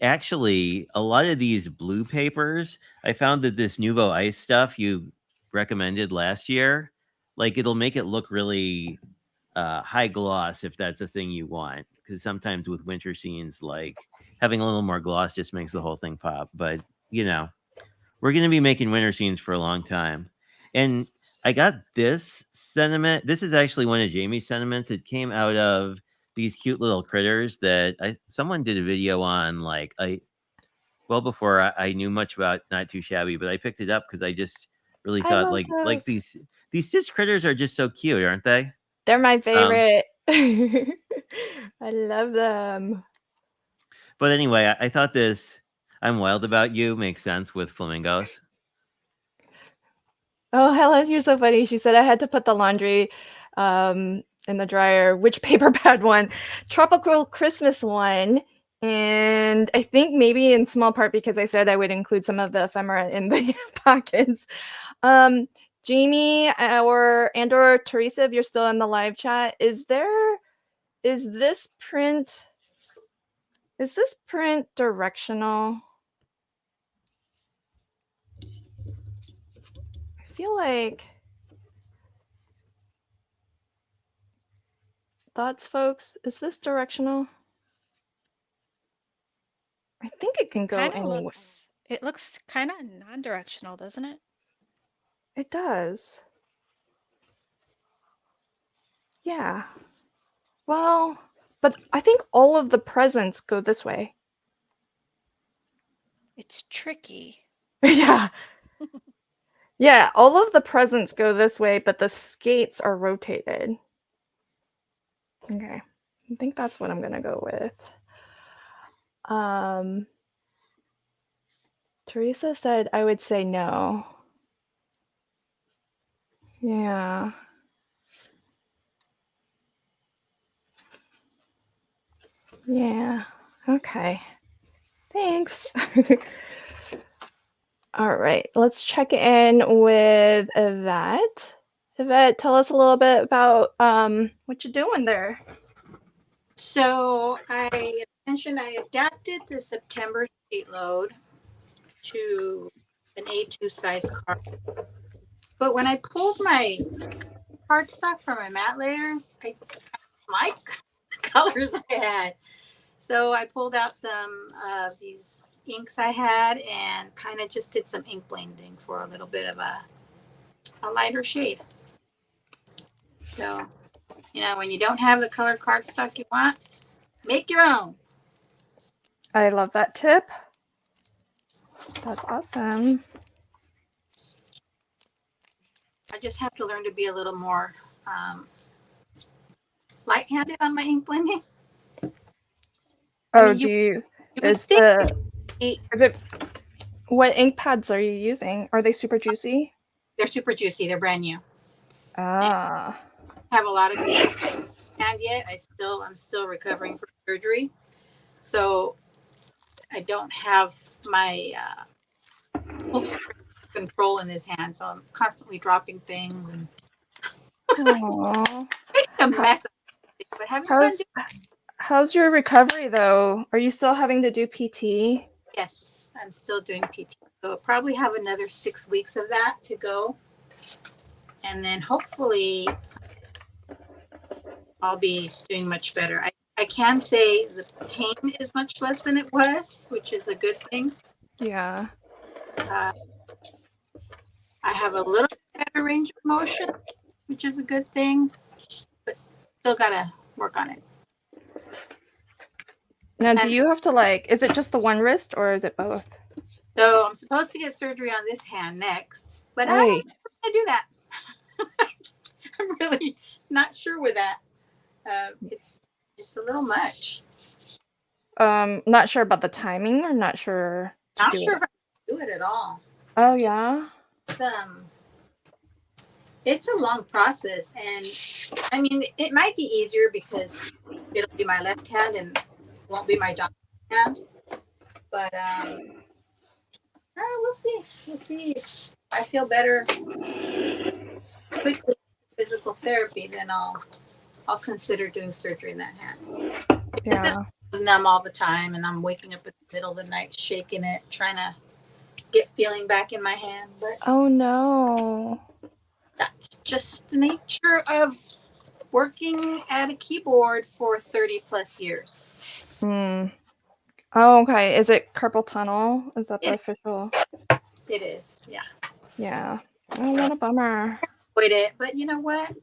actually, a lot of these blue papers, I found that this Nuvo Ice stuff you recommended last year, like it'll make it look really high gloss if that's a thing you want. Because sometimes with winter scenes, like having a little more gloss just makes the whole thing pop. But we're going to be making winter scenes for a long time. And I got this sentiment. This is actually one of Jamie's sentiments. It came out of these cute little critters that someone did a video on, before I knew much about Not Too Shabby, but I picked it up because I just really thought like these stitch critters are just so cute, aren't they? They're my favorite. I love them. But anyway, I thought this I'm Wild About You makes sense with flamingos. Oh, Helen, you're so funny. She said I had to put the laundry in the dryer. Which paper pad one? Tropical Christmas one. And I think maybe in small part because I said I would include some of the ephemera in the pockets. Jamie or Teresa, if you're still in the live chat, is this print directional? I feel like thoughts, folks. Is this directional? I think it can go anywhere. It looks kind of non-directional, doesn't it? It does. Yeah. Well, but I think all of the presents go this way. It's tricky. Yeah. Yeah, all of the presents go this way, but the skates are rotated. Okay. I think that's what I'm going to go with. Teresa said I would say no. Yeah. Yeah. Okay. Thanks. All right. Let's check in with Yvette. Yvette, tell us a little bit about what you're doing there. So I mentioned I adapted the September sheet load to an A2 size card. But when I pulled my cardstock from my matte layers, I liked the colors I had. So I pulled out some of these inks I had and kind of just did some ink blending for a little bit of a lighter shade. So, when you don't have the colored cardstock you want, make your own. I love that tip. That's awesome. I just have to learn to be a little more light-handed on my ink blending. Oh, what ink pads are you using? Are they super juicy? They're super juicy. They're brand new. Ah. I have a lot of hand yet. I'm still recovering from surgery. So I don't have my control in this hand. So I'm constantly dropping things and making a mess of it. But having fun. How's your recovery though? Are you still having to do PT? Yes, I'm still doing PT. So I'll probably have another 6 weeks of that to go. And then hopefully I'll be doing much better. I can say the pain is much less than it was, which is a good thing. Yeah. I have a little better range of motion, which is a good thing, but still gotta work on it. Now, do you have to is it just the one wrist or is it both? So I'm supposed to get surgery on this hand next, but I don't know how to do that. I'm really not sure with that. It's just a little much. Not sure about the timing or not sure if I can do it at all. Oh yeah. It's a long process, and I mean it might be easier because it'll be my left hand and won't be my dominant hand. But we'll see. We'll see if I feel better quickly with physical therapy, then I'll consider doing surgery in that hand. Because this is numb all the time, and I'm waking up in the middle of the night shaking it, trying to get feeling back in my hand. But oh no. That's just the nature of working at a keyboard for 30 plus years. Oh, okay. Is it carpal tunnel? Is that the official? It is, yeah. Yeah. Oh, what a bummer. Avoid it, but you know what?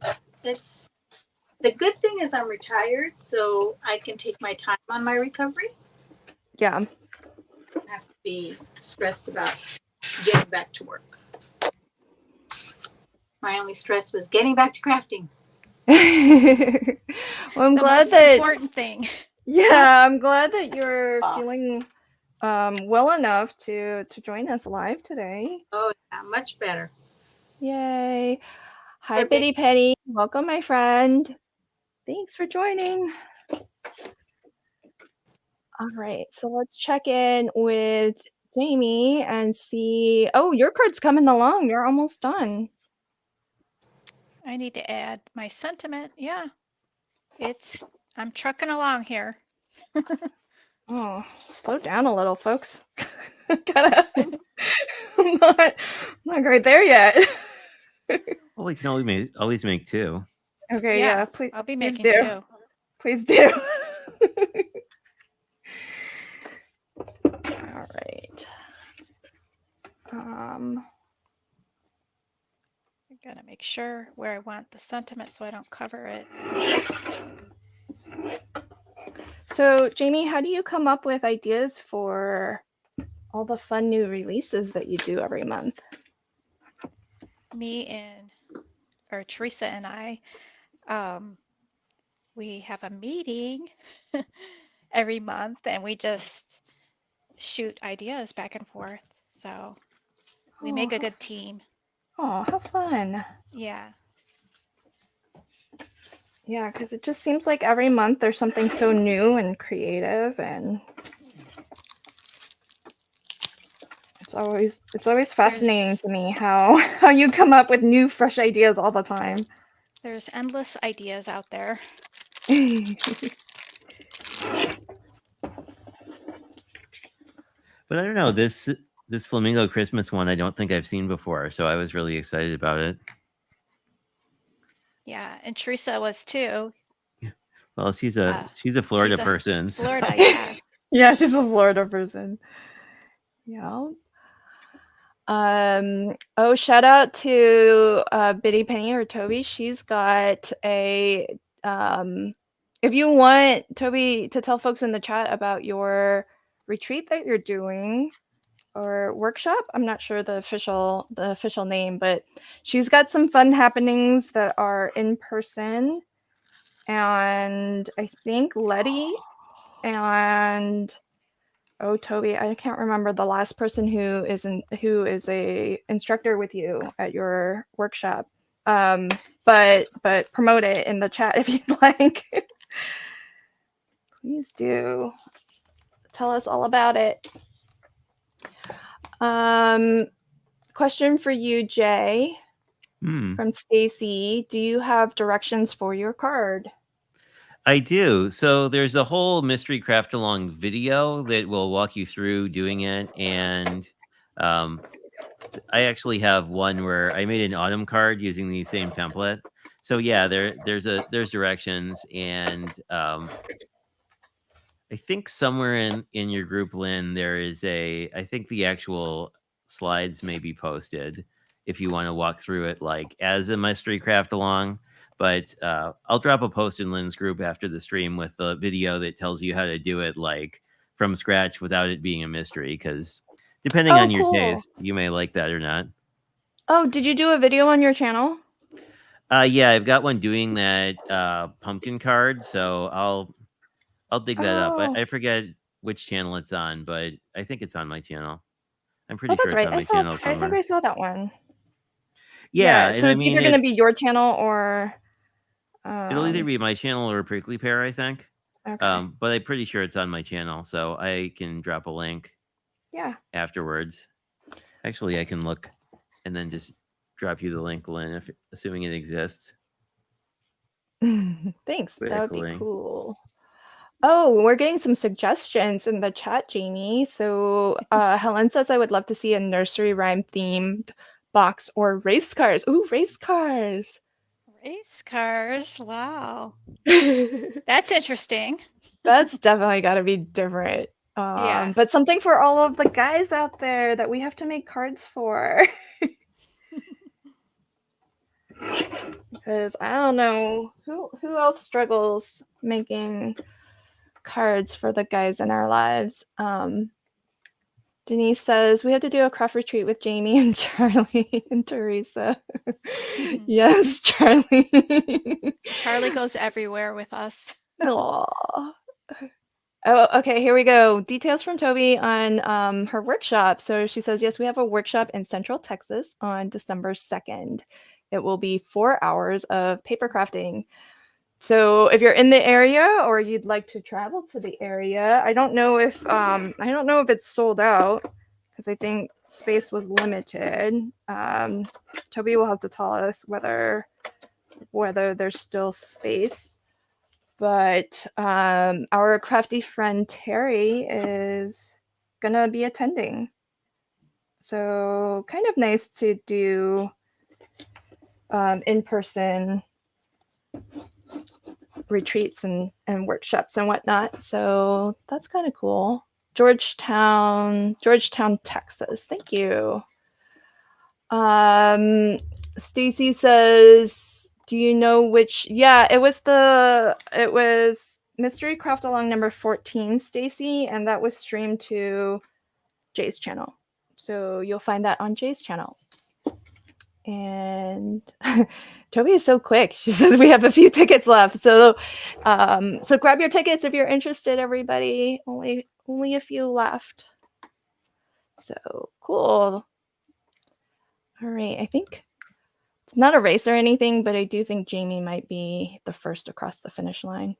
It's the good thing is I'm retired, so I can take my time on my recovery. Yeah. I don't have to be stressed about getting back to work. My only stress was getting back to crafting. Well, I'm glad that important thing. Yeah, I'm glad that you're feeling well enough to join us live today. Oh, yeah, much better. Yay. Hi, Bitty Penny. Welcome, my friend. Thanks for joining. All right, so let's check in with Jamie and see. Oh, your card's coming along. You're almost done. I need to add my sentiment. Yeah, I'm trucking along here. Oh, slow down a little, folks. Gotta, I'm not quite there yet. Well, we can always make two. Okay, Yeah, please, I'll be please making do. two. Please do. All right. I'm gonna make sure where I want the sentiment so I don't cover it. So, Jamie, how do you come up with ideas for all the fun new releases that you do every month? Teresa and I, we have a meeting every month and we just shoot ideas back and forth. So we make a good team. Oh, how fun. Yeah. Yeah, because it just seems like every month there's something so new and creative, and it's always fascinating to me how you come up with new fresh ideas all the time. There's endless ideas out there. But I don't know, this flamingo Christmas one I don't think I've seen before, so I was really excited about it. Yeah, and Teresa was too. Well, she's a Florida person. Florida, yeah. Yeah, she's a Florida person. Yeah. Oh, shout out to Biddy Penny or Toby. She's got a if you want Toby to tell folks in the chat about your retreat that you're doing or workshop, I'm not sure the official name, but she's got some fun happenings that are in person, and I think Letty and Toby, I can't remember the last person who is a instructor with you at your workshop. But promote it in the chat if you'd like. Please do. Tell us all about it. Question for you, Jay, from Stacy. Do you have directions for your card? I do. So there's a whole mystery craft along video that will walk you through doing it, and I actually have one where I made an autumn card using the same template. So yeah, there's directions, and I think somewhere in your group, Lynn, there is I think the actual slides may be posted if you want to walk through it like as a mystery craft along. But I'll drop a post in Lynn's group after the stream with the video that tells you how to do it like from scratch without it being a mystery, because depending on your taste, you may like that or not. Oh, did you do a video on your channel? Yeah, I've got one doing that pumpkin card, so I'll dig that up. I forget which channel it's on, but I think it's on my channel. I'm pretty sure it's on my channel somewhere. I think I saw that one. Yeah, so it's either going to be your channel or it'll either be my channel or Prickly Pear, I think. Okay. But I'm pretty sure it's on my channel, so I can drop a link. Yeah. Afterwards, actually, I can look and then just drop you the link, Lynn, assuming it exists. Thanks. That would be cool. Oh, we're getting some suggestions in the chat, Jamie. So Helen says, I would love to see a nursery rhyme themed box or race cars. Ooh, race cars. Race cars. Wow. That's interesting. That's definitely got to be different. Yeah. But something for all of the guys out there that we have to make cards for. Because I don't know who else struggles making cards for the guys in our lives. Denise says we have to do a craft retreat with Jamie and Charlie and Teresa. Yes, Charlie. Charlie goes everywhere with us. Aww. Oh, okay, here we go. Details from Toby on her workshop. So she says, yes, we have a workshop in Central Texas on December 2nd. It will be 4 hours of paper crafting. So if you're in the area or you'd like to travel to the area, I don't know if it's sold out because I think space was limited. Toby will have to tell us whether there's still space. But our crafty friend Terry is gonna be attending. So kind of nice to do in-person retreats and workshops and whatnot. So that's kind of cool. Georgetown, Texas. Thank you. Stacy says, do you know which? Yeah, it was Mystery Craft Along number 14, Stacy, and that was streamed to Jay's channel. So you'll find that on Jay's channel. And Toby is so quick. She says we have a few tickets left. So grab your tickets if you're interested, everybody. Only a few left. So cool. All right. I think it's not a race or anything, but I do think Jamie might be the first across the finish line.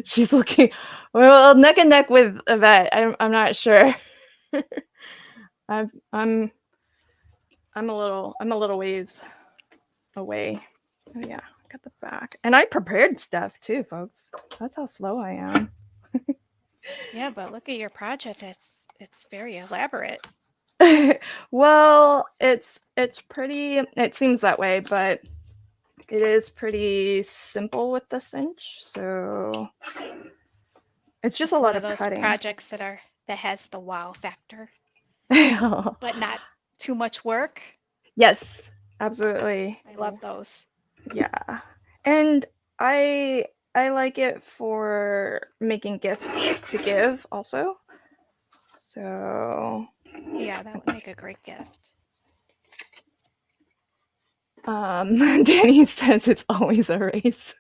She's looking well neck and neck with Yvette. I'm not sure. I'm a little ways away. Oh yeah, got the back. And I prepared stuff too, folks. That's how slow I am. Yeah, but look at your project. It's very elaborate. Well, it's pretty, it seems that way, but it is pretty simple with the cinch. So it's just a lot of of those cutting. projects that has the wow factor, but not too much work. Yes, absolutely. I love those. Yeah. And I like it for making gifts to give also. So yeah, that would make a great gift. Danny says it's always a race.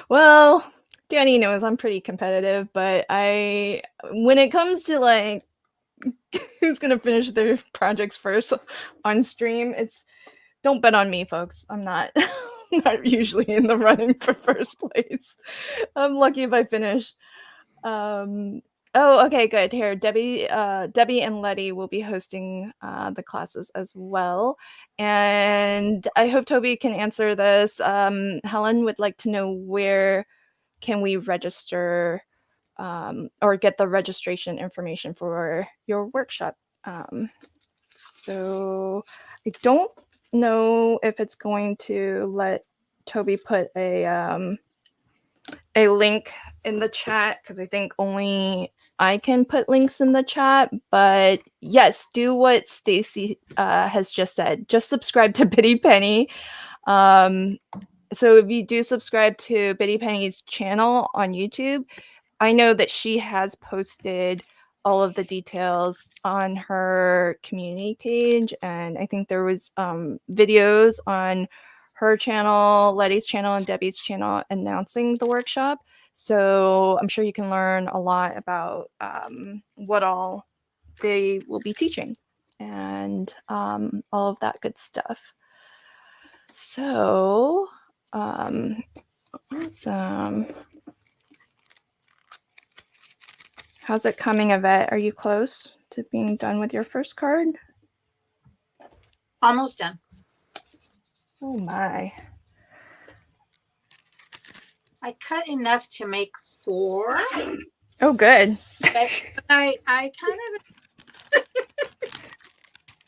Well, Danny knows I'm pretty competitive, but when it comes to like who's gonna finish their projects first on stream, don't bet on me, folks. I'm not not usually in the running for first place. I'm lucky if I finish. Oh, okay, good. Here, Debbie and Letty will be hosting the classes as well. And I hope Toby can answer this. Helen would like to know where can we register or get the registration information for your workshop. So I don't know if it's going to let Toby put a link in the chat because I think only I can put links in the chat. But yes, do what Stacy has just said. Just subscribe to Bitty Penny. So if you do subscribe to Bitty Penny's channel on YouTube, I know that she has posted all of the details on her community page, and I think there was videos on her channel, Letty's channel, and Debbie's channel announcing the workshop. So I'm sure you can learn a lot about what all they will be teaching and all of that good stuff. So awesome. How's it coming, Yvette? Are you close to being done with your first card? Almost done. Oh my. I cut enough to make 4. Oh, good. But I kind of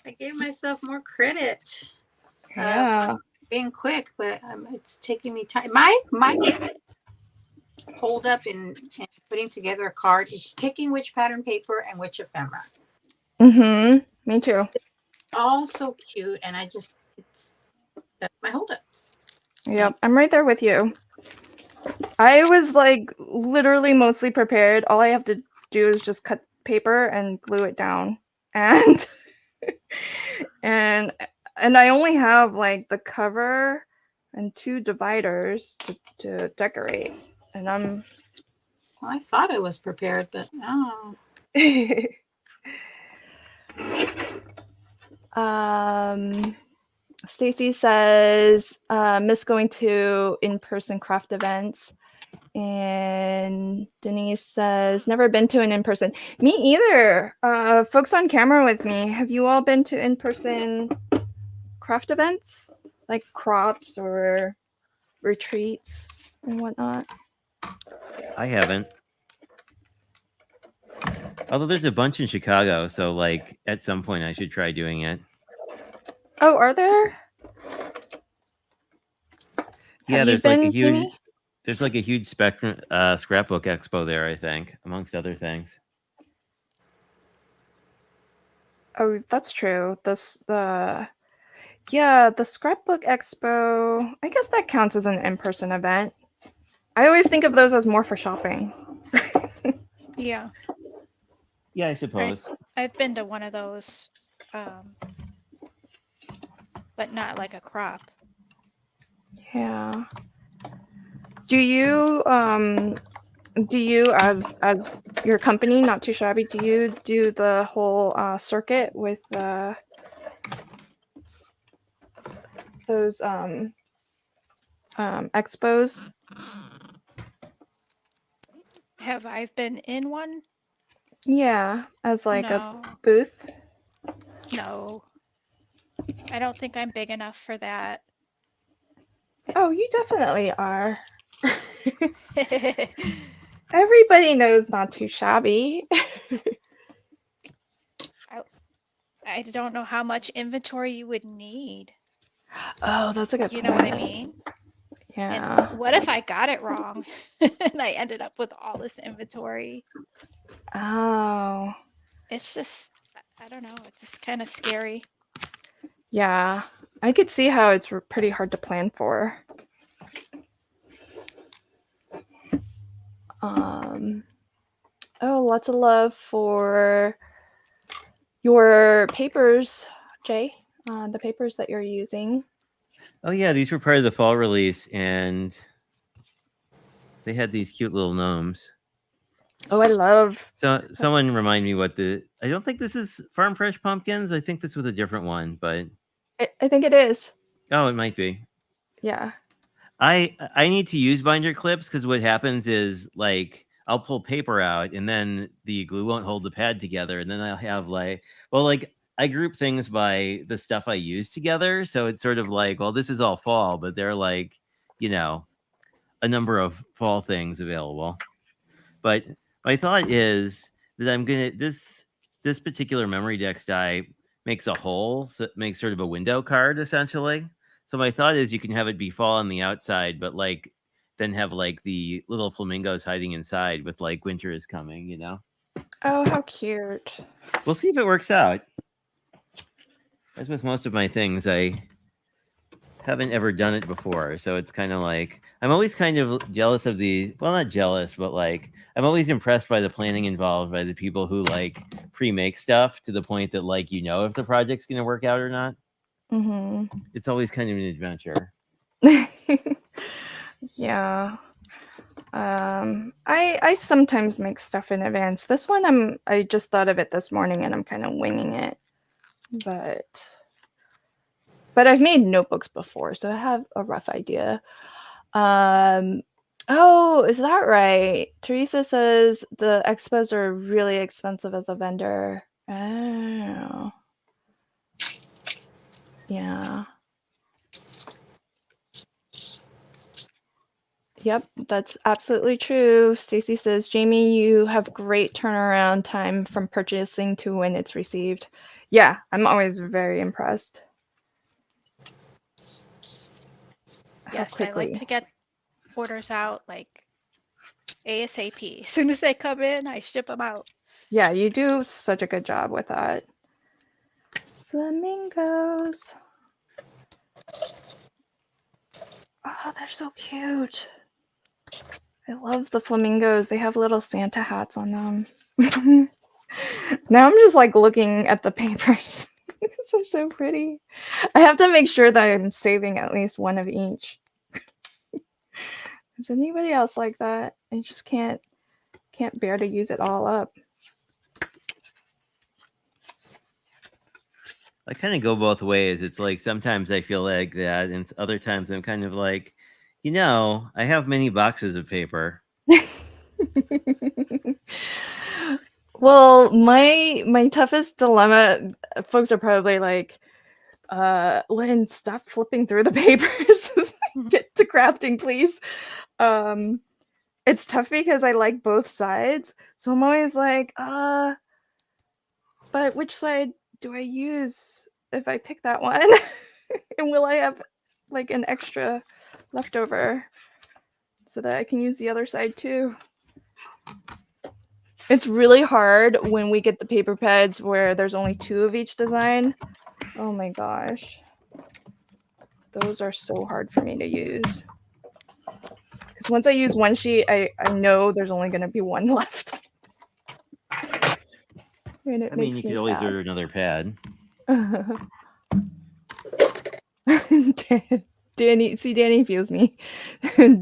I gave myself more credit. Yeah. Being quick, but it's taking me time. My hold up in putting together a card is picking which pattern paper and which ephemera. Mm-hmm. Me too. All so cute, and that's my hold up. Yep, I'm right there with you. I was like literally mostly prepared. All I have to do is just cut paper and glue it down. And and I only have like the cover and 2 dividers to decorate. And Well, I thought I was prepared, but no. Stacy says, miss going to in-person craft events. And Denise says, never been to an in-person. Me either. Folks on camera with me, have you all been to in-person craft events? Like crops or retreats and whatnot? I haven't. Although there's a bunch in Chicago, so like at some point I should try doing it. Oh, are there? Yeah, Have you there's like a been, huge Jamie? there's like a huge spectrum scrapbook expo there, I think, amongst other things. Oh, that's true. The Scrapbook Expo, I guess that counts as an in-person event. I always think of those as more for shopping. Yeah, Yeah, I suppose. I've been to one of those, but not like a crop. Yeah. Do you as your company, Not Too Shabby, do you do the whole circuit with those expos? Have I been in one? Yeah, as like a No, booth. no. I don't think I'm big enough for that. Oh, you definitely are. Everybody knows Not Too Shabby. I don't know how much inventory you would need. Oh, that's a good You point. know what I mean? Yeah. And what if I got it wrong and I ended up with all this inventory? Oh. It's just, I don't know. It's just kind of scary. Yeah. I could see how it's pretty hard to plan for. Oh, lots of love for your papers, Jay. The papers that you're using. Oh yeah, these were part of the fall release, and they had these cute little gnomes. Oh, I love. So someone remind me what I don't think this is Farm Fresh Pumpkins. I think this was a different one, but I think it is. oh, it might be. Yeah. I need to use binder clips because what happens is like I'll pull paper out and then the glue won't hold the pad together, and then I'll have like I group things by the stuff I use together, so it's sort of like, well, this is all fall, but they're like, a number of fall things available. But my thought is that I'm gonna this particular memory dex die makes a hole, so it makes sort of a window card essentially. So my thought is you can have it be fall on the outside, but like then have like the little flamingos hiding inside with like winter is coming, Oh, how cute. We'll see if it works out. As with most of my things, I haven't ever done it before. So it's kind of like, I'm always kind of jealous of not jealous, but like, I'm always impressed by the planning involved by the people who like pre-make stuff to the point that like, if the project's going to work out or not. Mm-hmm. It's always kind of an adventure. Yeah. I sometimes make stuff in advance. This one I just thought of it this morning and I'm kind of winging it. But I've made notebooks before, so I have a rough idea. Oh, is that right? Teresa says the expos are really expensive as a vendor. Oh. Yeah. Yep, that's absolutely true. Stacy says, Jamie, you have great turnaround time from purchasing to when it's received. Yeah, I'm always very impressed. Yes, I like to get orders out like ASAP. As soon as they come in, I ship them out. Yeah, you do such a good job with that. Flamingos. Oh, they're so cute. I love the flamingos. They have little Santa hats on them. Now I'm just like looking at the papers. They're so pretty. I have to make sure that I'm saving at least one of each. Is anybody else like that? I just can't bear to use it all up. I kind of go both ways. It's like sometimes I feel like that, and other times I'm kind of like, I have many boxes of paper. Well, my toughest dilemma, folks are probably like, Lynn, stop flipping through the papers. Get to crafting, please. It's tough because I like both sides, so I'm always like, but which side do I use if I pick that one? And will I have like an extra leftover so that I can use the other side too? It's really hard when we get the paper pads where there's only 2 of each design. Oh my gosh. Those are so hard for me to use. Because once I use one sheet, I know there's only going to be one left. And it I mean, makes you me could always sad. order another pad. Danny feels me.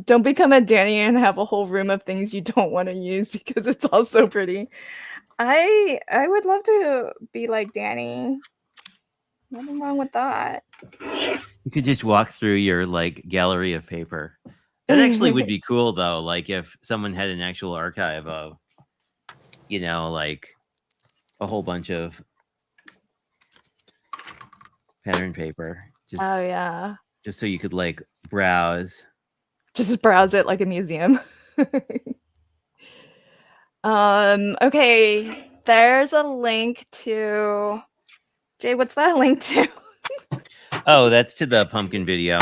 Don't become a Danny and have a whole room of things you don't want to use because it's all so pretty. I would love to be like Danny. Nothing wrong with that. You could just walk through your like gallery of paper. That actually would be cool though. Like if someone had an actual archive of, like a whole bunch of pattern paper. Oh yeah. Just so you could like browse. Just browse it like a museum. Okay, there's a link to Jay, what's that link to? Oh, that's to the pumpkin video.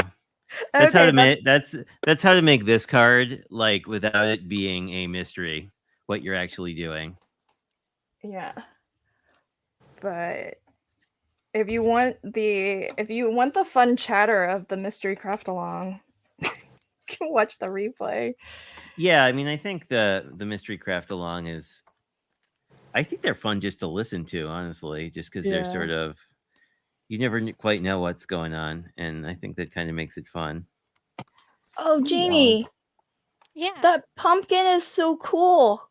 That's how to make that's how to make this card like without it being a mystery what you're actually doing. Yeah. But if you want the fun chatter of the mystery craft along, you can watch the replay. Yeah, I mean, I think the mystery craft along is, I think they're fun just to listen to, honestly, just because they're sort of, you never quite know what's going on, and I think that kind of makes it fun. Oh, Jamie. Yeah. That pumpkin is so cool.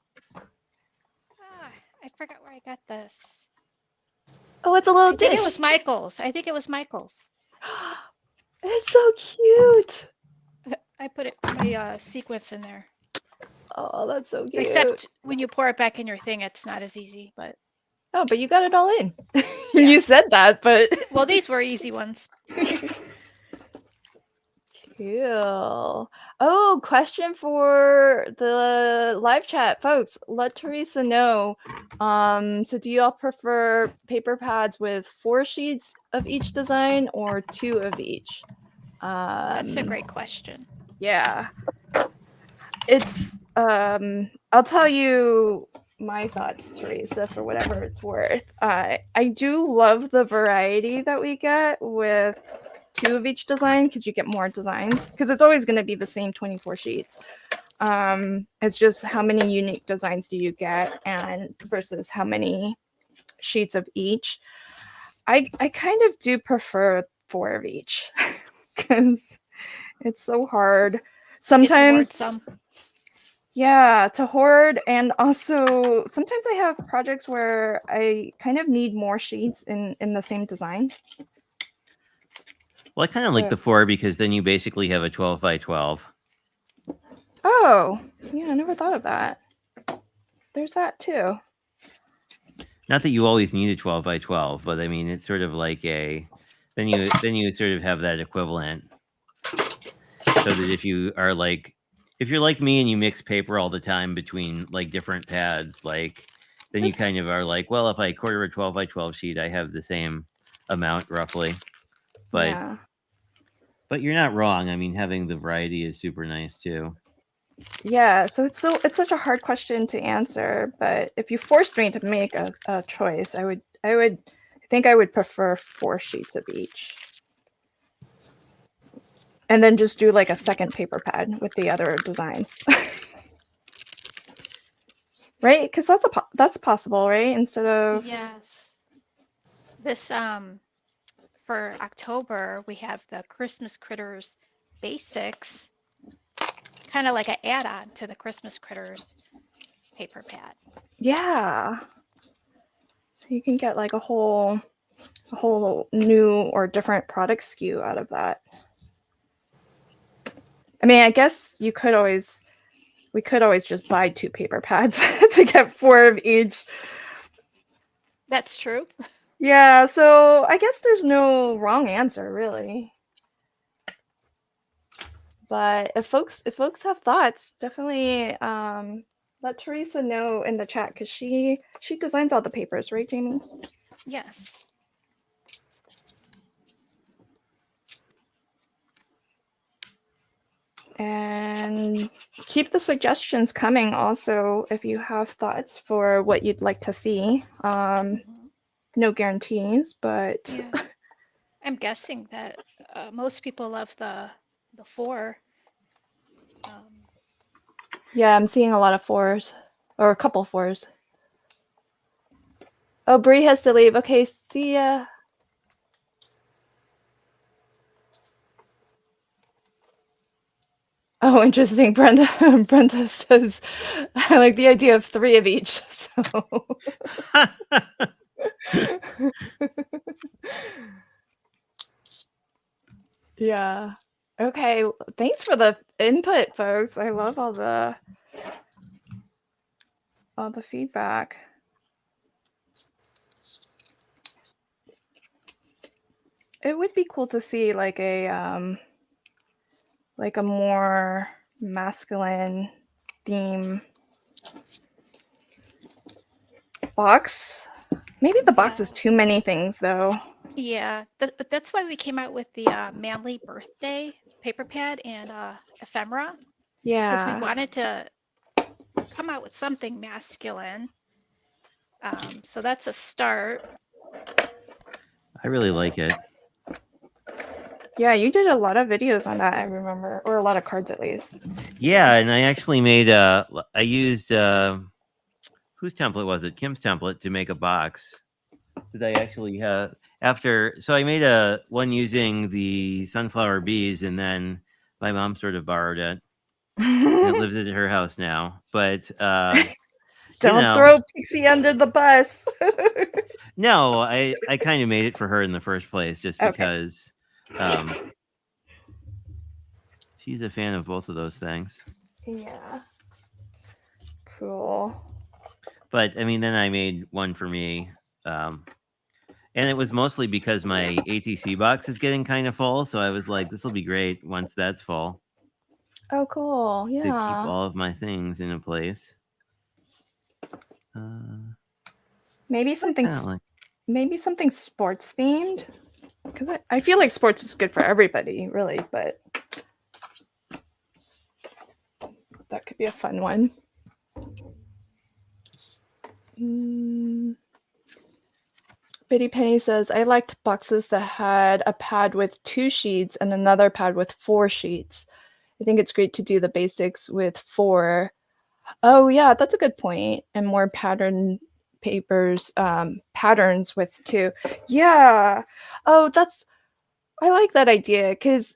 I forgot where I got this. Oh, it's a little dish. I think it was Michael's. It's so cute. I put my sequence in there. Oh, that's so cute. Except when you pour it back in your thing, it's not as easy, but. Oh, but you got it all in. You said that, but. Well, these were easy ones. Cool. Oh, question for the live chat, folks. Let Teresa know. So do you all prefer paper pads with 4 sheets of each design or 2 of each? That's a great question. Yeah. It's I'll tell you my thoughts, Teresa, for whatever it's worth. I do love the variety that we get with 2 of each design because you get more designs, because it's always going to be the same 24 sheets. It's just how many unique designs do you get and versus how many sheets of each. I kind of do prefer 4 of each because it's so hard sometimes. To hoard, and also sometimes I have projects where I kind of need more sheets in the same design. Well, I kind of like the 4 because then you basically have a 12 by 12. Oh, yeah, I never thought of that. There's that too. Not that you always need a 12 by 12, but I mean, it's sort of like then you sort of have that equivalent. So that if you're like me and you mix paper all the time between like different pads, like then you kind of are like, well, if I quarter a 12 by 12 sheet, I have the same amount roughly. But but you're not wrong. I mean, having the variety is super nice too. Yeah, so it's such a hard question to answer, but if you forced me to make a choice, I think I would prefer 4 sheets of each. And then just do like a second paper pad with the other designs. Right? Because that's possible, right? Instead of. Yes. This for October we have the Christmas Critters Basics, kind of like an add-on to the Christmas Critters paper pad. Yeah. So you can get like a whole a whole new or different product SKU out of that. I mean, I guess we could always just buy 2 paper pads to get 4 of each. That's true. Yeah, so I guess there's no wrong answer, really. But if folks have thoughts, definitely let Teresa know in the chat, because she designs all the papers, right, Jamie? Yes. And keep the suggestions coming also if you have thoughts for what you'd like to see. No guarantees, but Yeah. I'm guessing that most people love the 4. yeah, I'm seeing a lot of 4s, or a couple 4s. Oh, Bree has to leave. Okay, see ya. Oh, interesting. Brenda says, I like the idea of 3 of each. So. Yeah. Okay. Thanks for the input, folks. I love all the feedback. It would be cool to see like a more masculine theme box. Maybe the box is too many things, though. Yeah, that's why we came out with the manly birthday paper pad and ephemera. Because we Yeah. wanted to come out with something masculine. So that's a start. I really like it. Yeah, you did a lot of videos on that, I remember, or a lot of cards at least. Yeah, and I actually made I used whose template was it? Kim's template to make a box. Did I actually have so I made a one using the sunflower bees, and then my mom sort of borrowed it. And it lives at her house now, but Don't throw Pixie under the bus. no, I kind of made it for her in the first place, just because she's a fan of both of those things. Yeah. Cool. But I mean, then I made one for me, and it was mostly because my ATC box is getting kind of full, so I was like, this will be great once that's full. Oh, cool. Yeah. To keep all of my things in a place. Maybe something sports themed, because I feel like sports is good for everybody, really, but that could be a fun one. Biddy Penny says, I liked boxes that had a pad with 2 sheets and another pad with 4 sheets. I think it's great to do the basics with 4. Oh yeah, that's a good point. And more pattern papers, patterns with 2. Yeah. Oh, I like that idea, because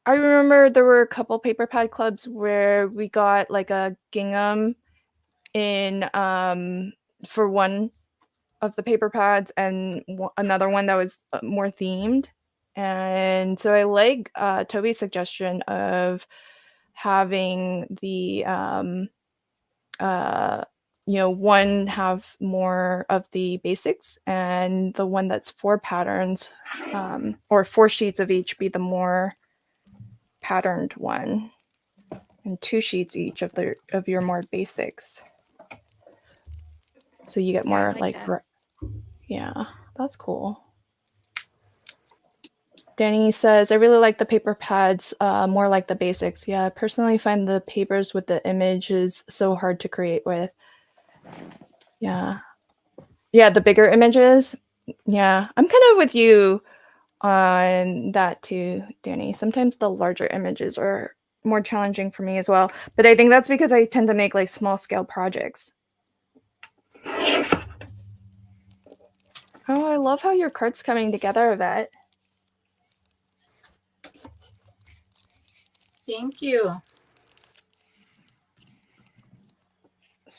I remember there were a couple paper pad clubs where we got like a gingham in for one of the paper pads, and another one that was more themed. And so I like Toby's suggestion of having the one have more of the basics, and the one that's 4 patterns or 4 sheets of each be the more patterned one, and 2 sheets each of your more basics, so you get more yeah, that's cool. Danny says, I really like the paper pads, more like the basics. Yeah, I personally find the papers with the images so hard to create with. Yeah, the bigger images. Yeah, I'm kind of with you on that too, Danny. Sometimes the larger images are more challenging for me as well, but I think that's because I tend to make like small scale projects. Oh, I love how your card's coming together, Yvette. Thank you.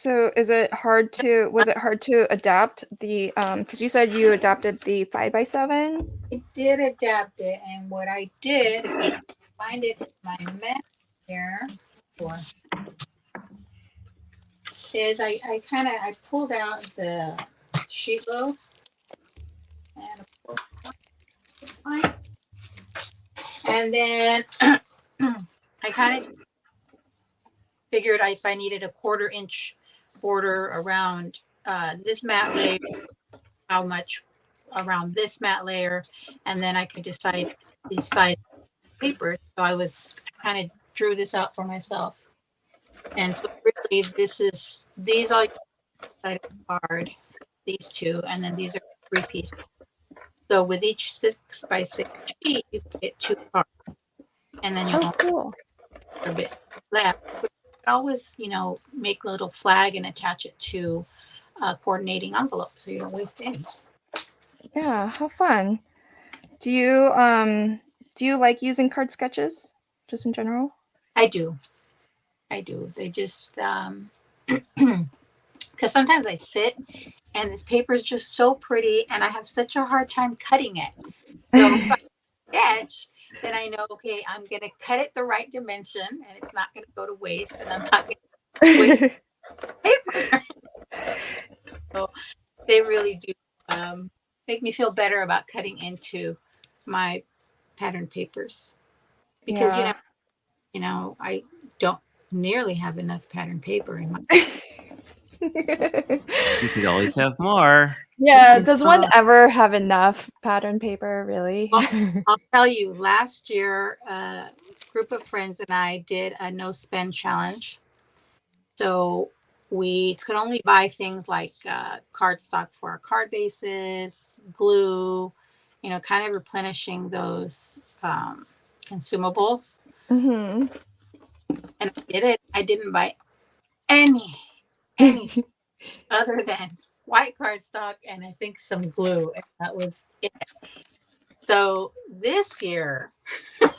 So was it hard to adapt the, because you said you adapted the 5x7? I did adapt it, and what I did, if I find it in my mess here, is I pulled out the sheet load and then I kind of figured if I needed a 1/4 inch border around this mat layer, how much around this mat layer, and then I could decide these size papers. So I kind of drew this out for myself. And so really these all card, these two, and then these are 3 pieces. So with each 6x6 sheet, you get 2 cards. And then you cool. A bit left. But always, make a little flag and attach it to a coordinating envelope so you don't waste any. Yeah, how fun. Do you like using card sketches just in general? I do. They just because sometimes I sit and this paper is just so pretty and I have such a hard time cutting it. So if I sketch, then I know, okay, I'm going to cut it the right dimension and it's not going to go to waste and I'm not going to waste paper. So they really do make me feel better about cutting into my pattern papers because, I don't nearly have enough pattern paper in my You could always have more. Yeah, does one ever have enough pattern paper, really? I'll tell you, last year, a group of friends and I did a no spend challenge. So we could only buy things like cardstock for our card bases, glue, kind of replenishing those consumables. Mm-hmm. And I did it. I didn't buy any other than white cardstock and I think some glue. And that was it. So this year, I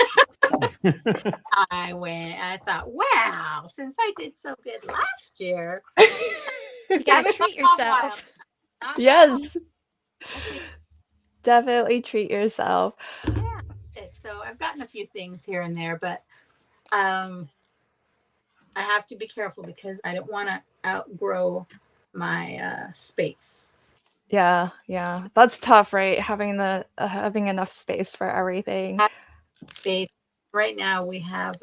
thought, wow, since I did so good last year, You gotta treat yourself. Yes. Definitely treat yourself. Yeah. So I've gotten a few things here and there, but I have to be careful because I don't want to outgrow my space. Yeah, that's tough, right? Having enough space for everything. Space. Right now we have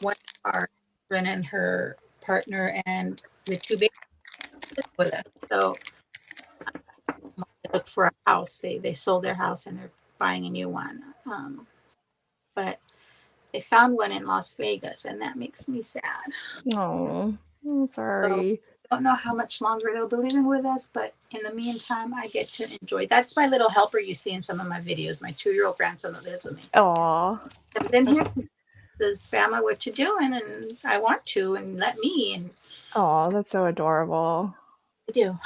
one children and her partner and the 2 babies with us. So look for a house. They sold their house and they're buying a new one. But they found one in Las Vegas, and that makes me sad. Oh, I'm sorry. So, I don't know how much longer they'll be living with us, but in the meantime, I get to enjoy. That's my little helper you see in some of my videos, my 2-year-old grandson that lives with me. Aw. And then here says, Grandma, what you doing? And I want to, and let me. And Oh, that's so adorable. I do.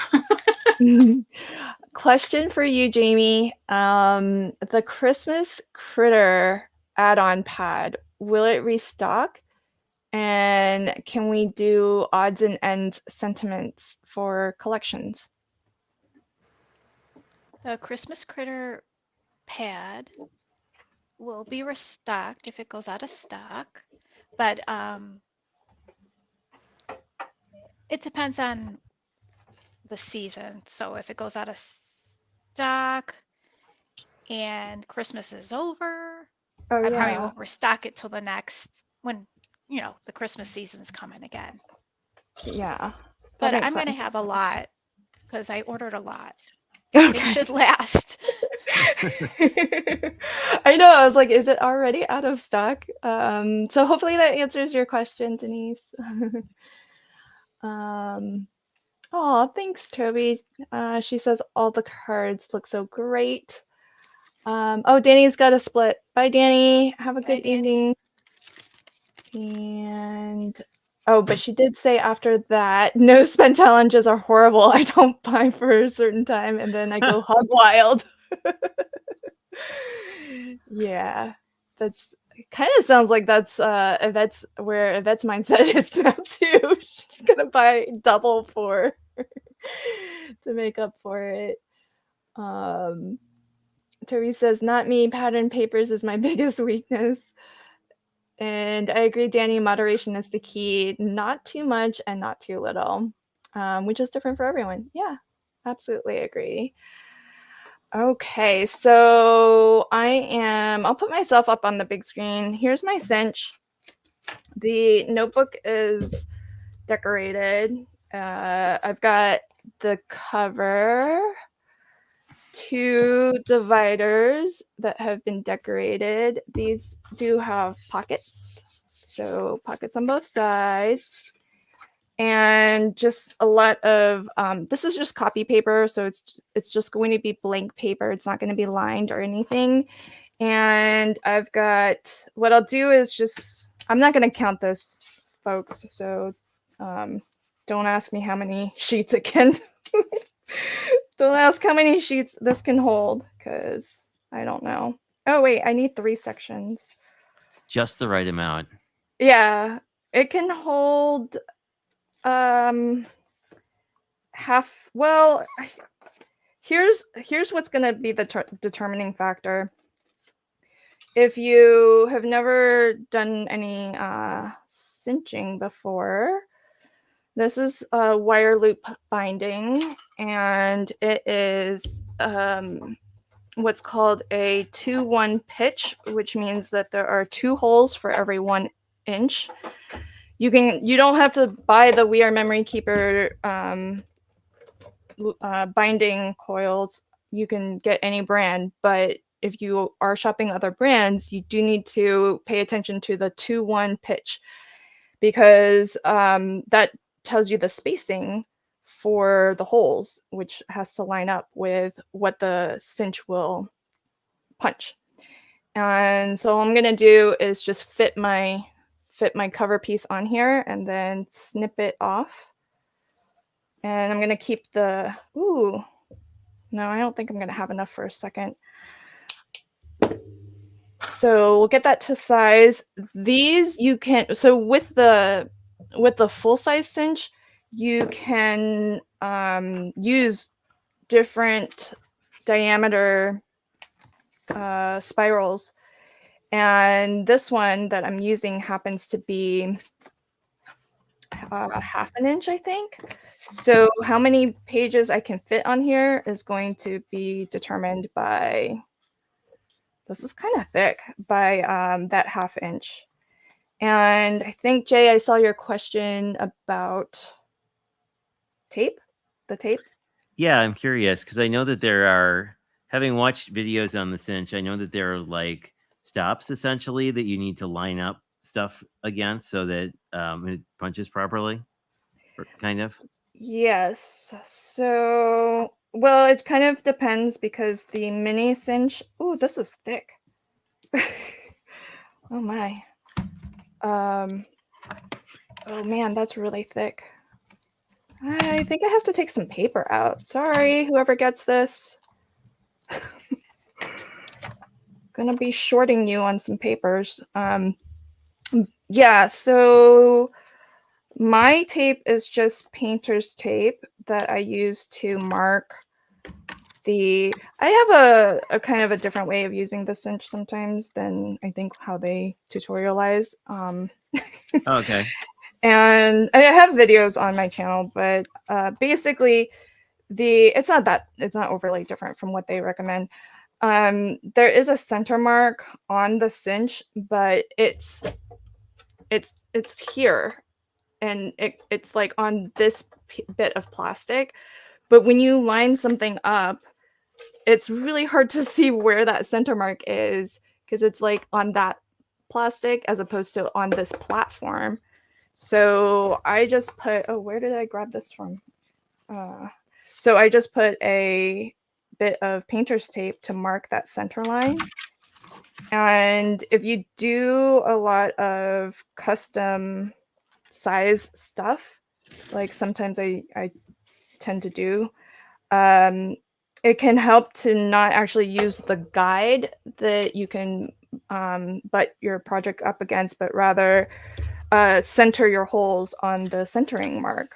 Question for you, Jamie. The Christmas Critter add-on pad, will it restock? And can we do odds and ends sentiments for collections? The Christmas Critter pad will be restocked if it goes out of stock, but it depends on the season. So if it goes out of stock and Christmas is over, I probably won't restock it till the next when the Christmas season's coming again. Yeah, but I'm gonna have a lot because I ordered a lot. Okay. It should last. I know. I was like, is it already out of stock? So hopefully that answers your question, Denise. Oh, thanks, Toby. She says all the cards look so great. Oh, Danny's got a split. Bye, Danny. Have a good evening. And but she did say after that, no spend challenges are horrible. I don't buy for a certain time and then I go hog wild. Yeah, that's kind of sounds like that's Yvette's where Yvette's mindset is now too. She's gonna buy double for to make up for it. Therese says, "Not me. Pattern papers is my biggest weakness." And I agree, Danny. Moderation is the key. Not too much and not too little, which is different for everyone. Yeah, absolutely agree. Okay, so I'll put myself up on the big screen. Here's my cinch. The notebook is decorated. I've got the cover, 2 dividers that have been decorated. These do have pockets, so pockets on both sides. And just a lot of this is just copy paper, so it's just going to be blank paper. It's not going to be lined or anything. And I've got, what I'll do is just, I'm not going to count this, folks, so don't ask me how many sheets it can don't ask how many sheets this can hold, because I don't know. Oh wait, I need 3 sections. Just the right amount. Yeah, it can hold half. Well, here's what's going to be the determining factor. If you have never done any cinching before, this is a wire loop binding, and it is what's called a 2-1 pitch, which means that there are 2 holes for every 1 inch. You don't have to buy the We Are Memory Keeper binding coils. You can get any brand, but if you are shopping other brands, you do need to pay attention to the 2-1 pitch, because that tells you the spacing for the holes, which has to line up with what the cinch will punch. And so all I'm going to do is just fit my cover piece on here and then snip it off. And I'm going to keep the, ooh, no, I don't think I'm going to have enough for a second. So we'll get that to size. These you can, so with the full size cinch, you can use different diameter spirals. And this one that I'm using happens to be half an inch, I think. So how many pages I can fit on here is going to be determined by, this is kind of thick, by that ½ inch. And I think, Jay, I saw your question about tape, the tape. Yeah, I'm curious because I know that there are, having watched videos on the cinch, I know that there are like stops essentially that you need to line up stuff against so that it punches properly, kind of. Yes. So, well, it kind of depends, because the mini cinch, ooh, this is thick. Oh my. Oh man, that's really thick. I think I have to take some paper out. Sorry, whoever gets this. Gonna be shorting you on some papers. Yeah, so my tape is just painter's tape that I use to mark the, I have a kind of a different way of using the cinch sometimes than I think how they tutorialize. Okay. And I have videos on my channel, but basically it's not overly different from what they recommend. There is a center mark on the cinch, but it's here, and it's like on this bit of plastic. But when you line something up, it's really hard to see where that center mark is, because it's like on that plastic as opposed to on this platform. So I just put, oh, where did I grab this from? So I just put a bit of painter's tape to mark that center line. And if you do a lot of custom size stuff, like sometimes I tend to do, it can help to not actually use the guide that you can butt your project up against, but rather center your holes on the centering mark.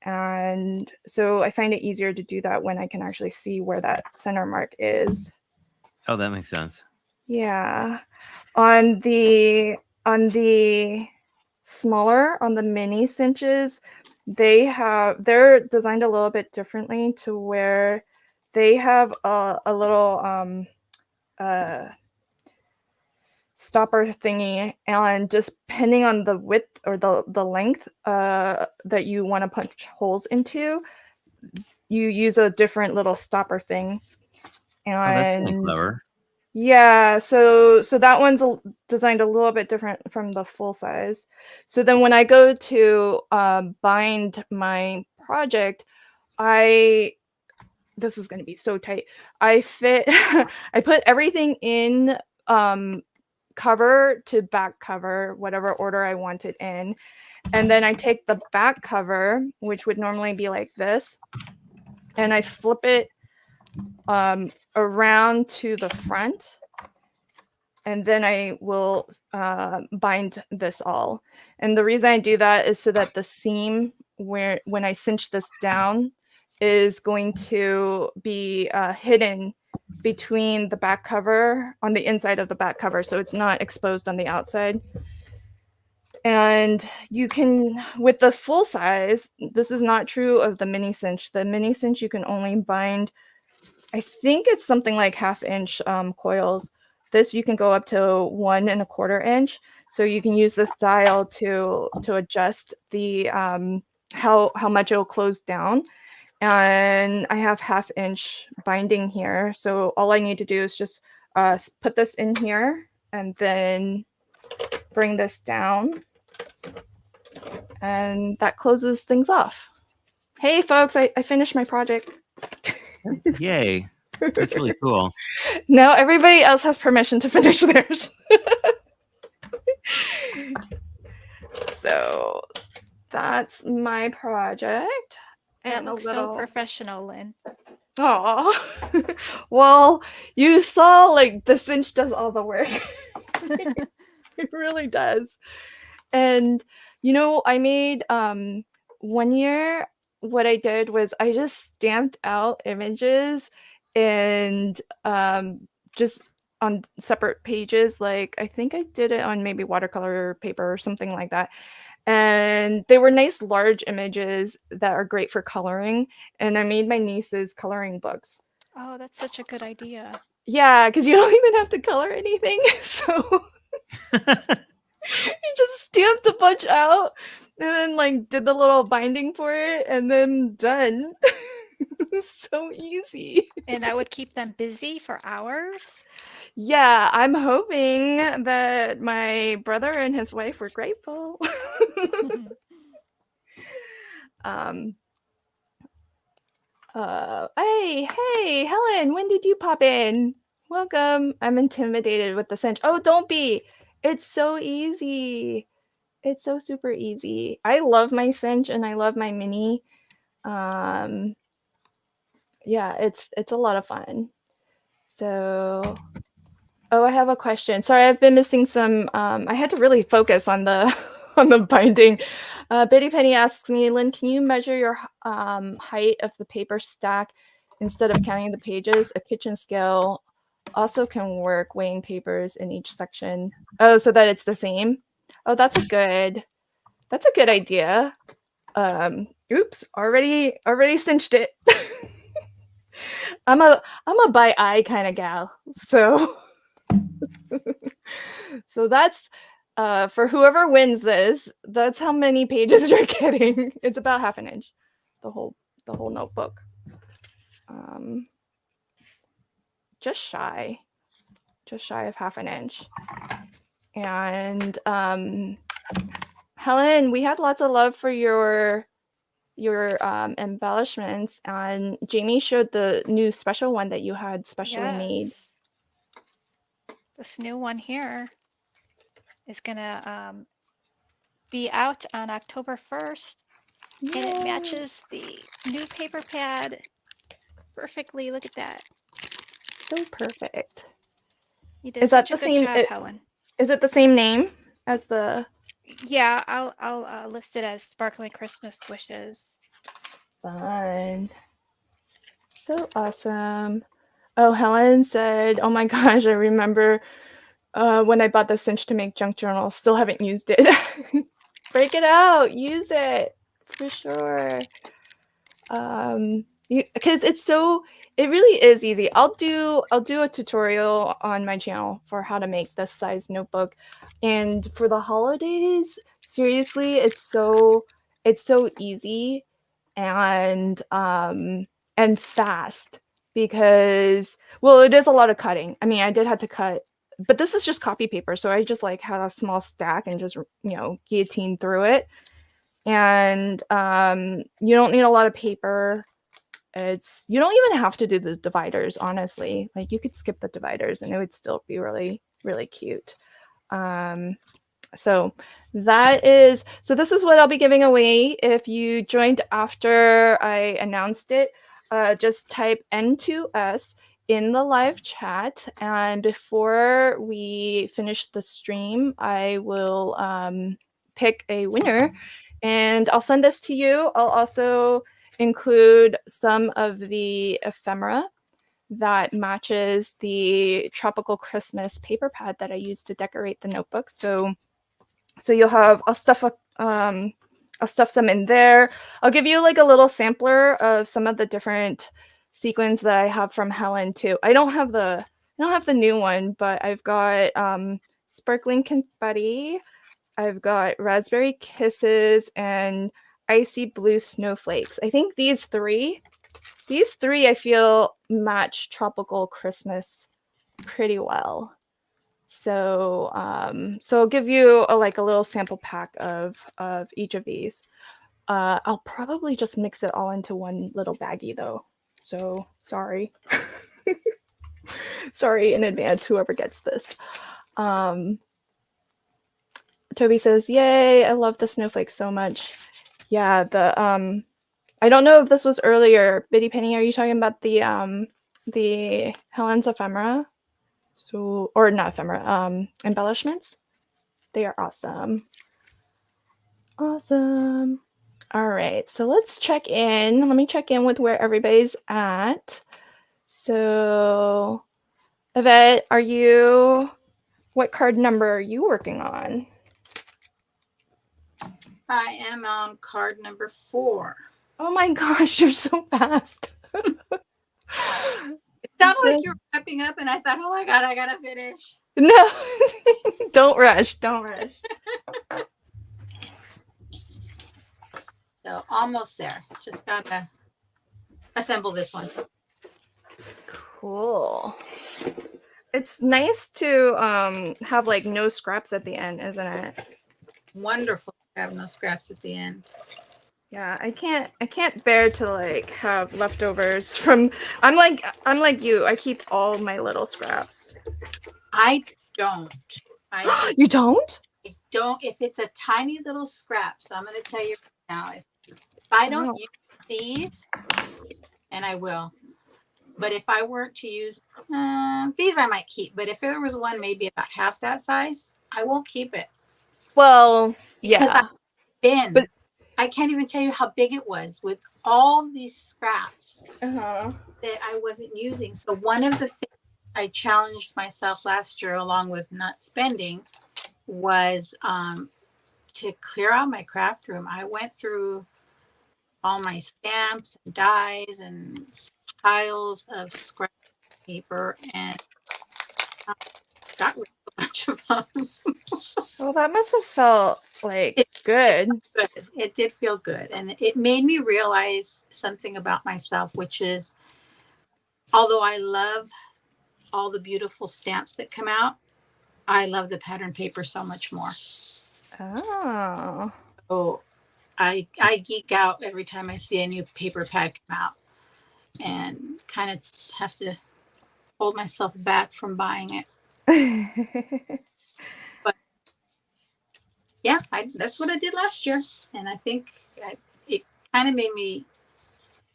And so I find it easier to do that when I can actually see where that center mark is. Oh, that makes sense. Yeah. On the smaller, on the mini cinches, they're designed a little bit differently to where they have a little stopper thingy, and just depending on the width or the length that you want to punch holes into, you use a different little stopper thing. Oh, that's really And clever. yeah, so that one's designed a little bit different from the full size. So then when I go to bind my project, this is going to be so tight. I put everything in cover to back cover, whatever order I want it in. And then I take the back cover, which would normally be like this, and I flip it around to the front. And then I will bind this all. And the reason I do that is so that the seam, when I cinch this down, is going to be hidden between the back cover, on the inside of the back cover, so it's not exposed on the outside. And you can, with the full size, this is not true of the mini cinch. The mini cinch, you can only bind, I think it's something like 1/2 inch coils. This you can go up to 1 1/4 inch. So you can use this dial to adjust the how much it'll close down. And I have 1/2 inch binding here. So all I need to do is just put this in here and then bring this down. And that closes things off. Hey folks, I finished my project. Yay. That's really cool. Now everybody else has permission to finish theirs. So that's my project. That And a looks little... so professional, Lynn. Aw. Well, you saw, like, the cinch does all the work. It really does. And you know, I made 1 year, what I did was I just stamped out images and just on separate pages. Like, I think I did it on maybe watercolor paper or something like that. And they were nice large images that are great for coloring. And I made my nieces coloring books. Oh, that's such a good idea. Yeah, because you don't even have to color anything. So you just stamped a bunch out and then like did the little binding for it and then done. So easy. And that would keep them busy for hours? Yeah, I'm hoping that my brother and his wife were grateful. Hey, Helen, when did you pop in? Welcome. I'm intimidated with the cinch. Oh, don't be. It's so easy. It's so super easy. I love my cinch and I love my mini. Yeah, it's a lot of fun. So, oh, I have a question. Sorry, I've been missing some. I had to really focus on the on the binding. Bitty Penny asks me, Lynn, can you measure your height of the paper stack instead of counting the pages? A kitchen scale also can work, weighing papers in each section. Oh, so that it's the same. Oh, that's a good idea. Oops, already cinched it. I'm a by eye kind of gal. So so that's for whoever wins this, that's how many pages you're getting. It's about 1/2 inch, the whole notebook. Just shy of 1/2 inch. And Helen, we had lots of love for your embellishments, and Jamie showed the new special one that you had specially made. Yes. This new one here is gonna be out on October 1st, and it matches the new paper pad perfectly. Look at that. So perfect. You did Is that such a the good same? job, Helen. Is it the same name as the? Yeah, I'll list it as Sparkling Christmas Wishes. Fun. So awesome. Oh, Helen said, "Oh my gosh, I remember when I bought the cinch to make junk journals. Still haven't used it. Break it out, use it for sure. Because it really is easy. I'll do a tutorial on my channel for how to make this size notebook, and for the holidays, seriously, it's so easy and fast because, well, it is a lot of cutting. I mean, I did have to cut, but this is just copy paper, so I just like had a small stack and just guillotine through it. And you don't need a lot of paper. You don't even have to do the dividers, honestly. Like, you could skip the dividers and it would still be really, really cute. So this is what I'll be giving away. If you joined after I announced it, just type N2S in the live chat, and before we finish the stream, I will pick a winner and I'll send this to you. I'll also include some of the ephemera that matches the tropical Christmas paper pad that I used to decorate the notebook. So you'll have, I'll stuff some in there. I'll give you like a little sampler of some of the different sequins that I have from Helen too. I don't have the new one, but I've got sparkling confetti, I've got raspberry kisses, and icy blue snowflakes. I think these three I feel match tropical Christmas pretty well. So I'll give you a little sample pack of each of these. I'll probably just mix it all into one little baggie though. So sorry. Sorry in advance, whoever gets this. Toby says, "Yay, I love the snowflakes so much." Yeah, I don't know if this was earlier. Biddy Penny, are you talking about the Helen's ephemera? So, or not ephemera, embellishments? They are awesome. Awesome. All right, so let's check in. Let me check in with where everybody's at. So, Yvette, what card number are you working on? I am on card number 4. Oh my gosh, you're so fast. It sounded like you were wrapping up, and I thought, oh my God, I gotta finish. No, don't rush. Don't rush. So almost there. Just gotta assemble this one. Cool. It's nice to have like no scraps at the end, isn't it? Wonderful to have no scraps at the end. Yeah, I can't bear to like have leftovers from. I'm like you. I keep all my little scraps. I don't. You don't? I don't. If it's a tiny little scrap, so I'm going to tell you right now. If I don't use these, and I will, but if I weren't to use these, I might keep. But if there was one maybe about half that size, I won't keep it. Well, because yeah. But I can't even tell you how big it was with all these scraps that I wasn't using. So one of the things I challenged myself last year, along with not spending, was to clear out my craft room. I went through all my stamps and dies and piles of scrap paper and got rid of a bunch of them. Well, that must have felt like good. It did feel good. And it made me realize something about myself, which is, although I love all the beautiful stamps that come out, I love the pattern paper so much more. Oh. So I geek out every time I see a new paper pad come out, and kind of have to hold myself back from buying it. But yeah, that's what I did last year. And I think it kind of made me,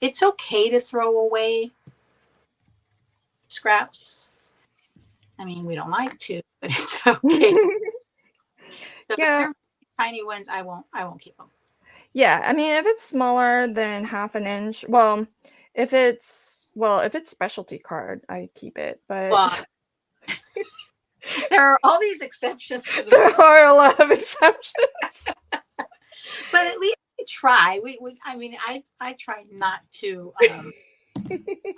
it's okay to throw away scraps. I mean, we don't like to, but it's okay. So if Yeah. they're tiny ones, I won't keep them. Yeah, I mean, if it's smaller than half an inch, well, if it's specialty card, I keep it. But Well, there are all these exceptions to the there rule, are a lot of exceptions. but at least we try. We I mean, I try not to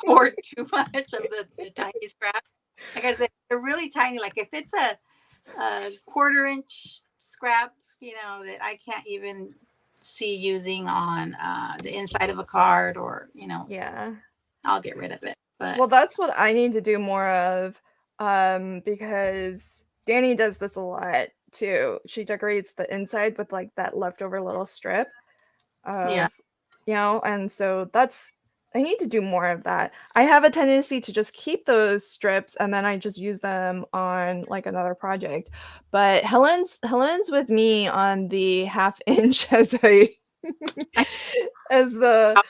hoard too much of the tiny scraps. Like I said, they're really tiny. Like if it's a 1/4 inch scrap, that I can't even see using on the inside of a card, or Yeah. I'll get rid of it. But Well, that's what I need to do more of, because Danny does this a lot too. She decorates the inside with like that leftover little strip yeah, of, and so I need to do more of that. I have a tendency to just keep those strips and then I just use them on like another project. But Helen's with me on the 1/2 inch as as the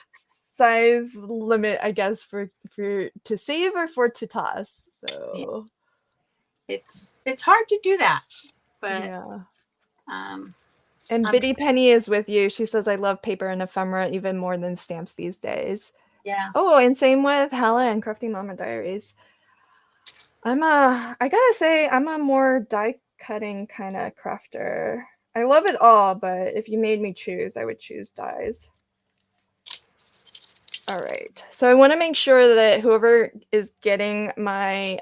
size limit, I guess, for to save or for to toss. So it's hard to do that, but yeah. um, And I'm Biddy Penny is with you. She says, I love paper and ephemera even more than stamps these days. yeah. Oh, and same with Hella and Crafty Mama Diaries. I gotta say, I'm a more die cutting kind of crafter. I love it all, but if you made me choose, I would choose dies. All right. So I want to make sure that whoever is getting my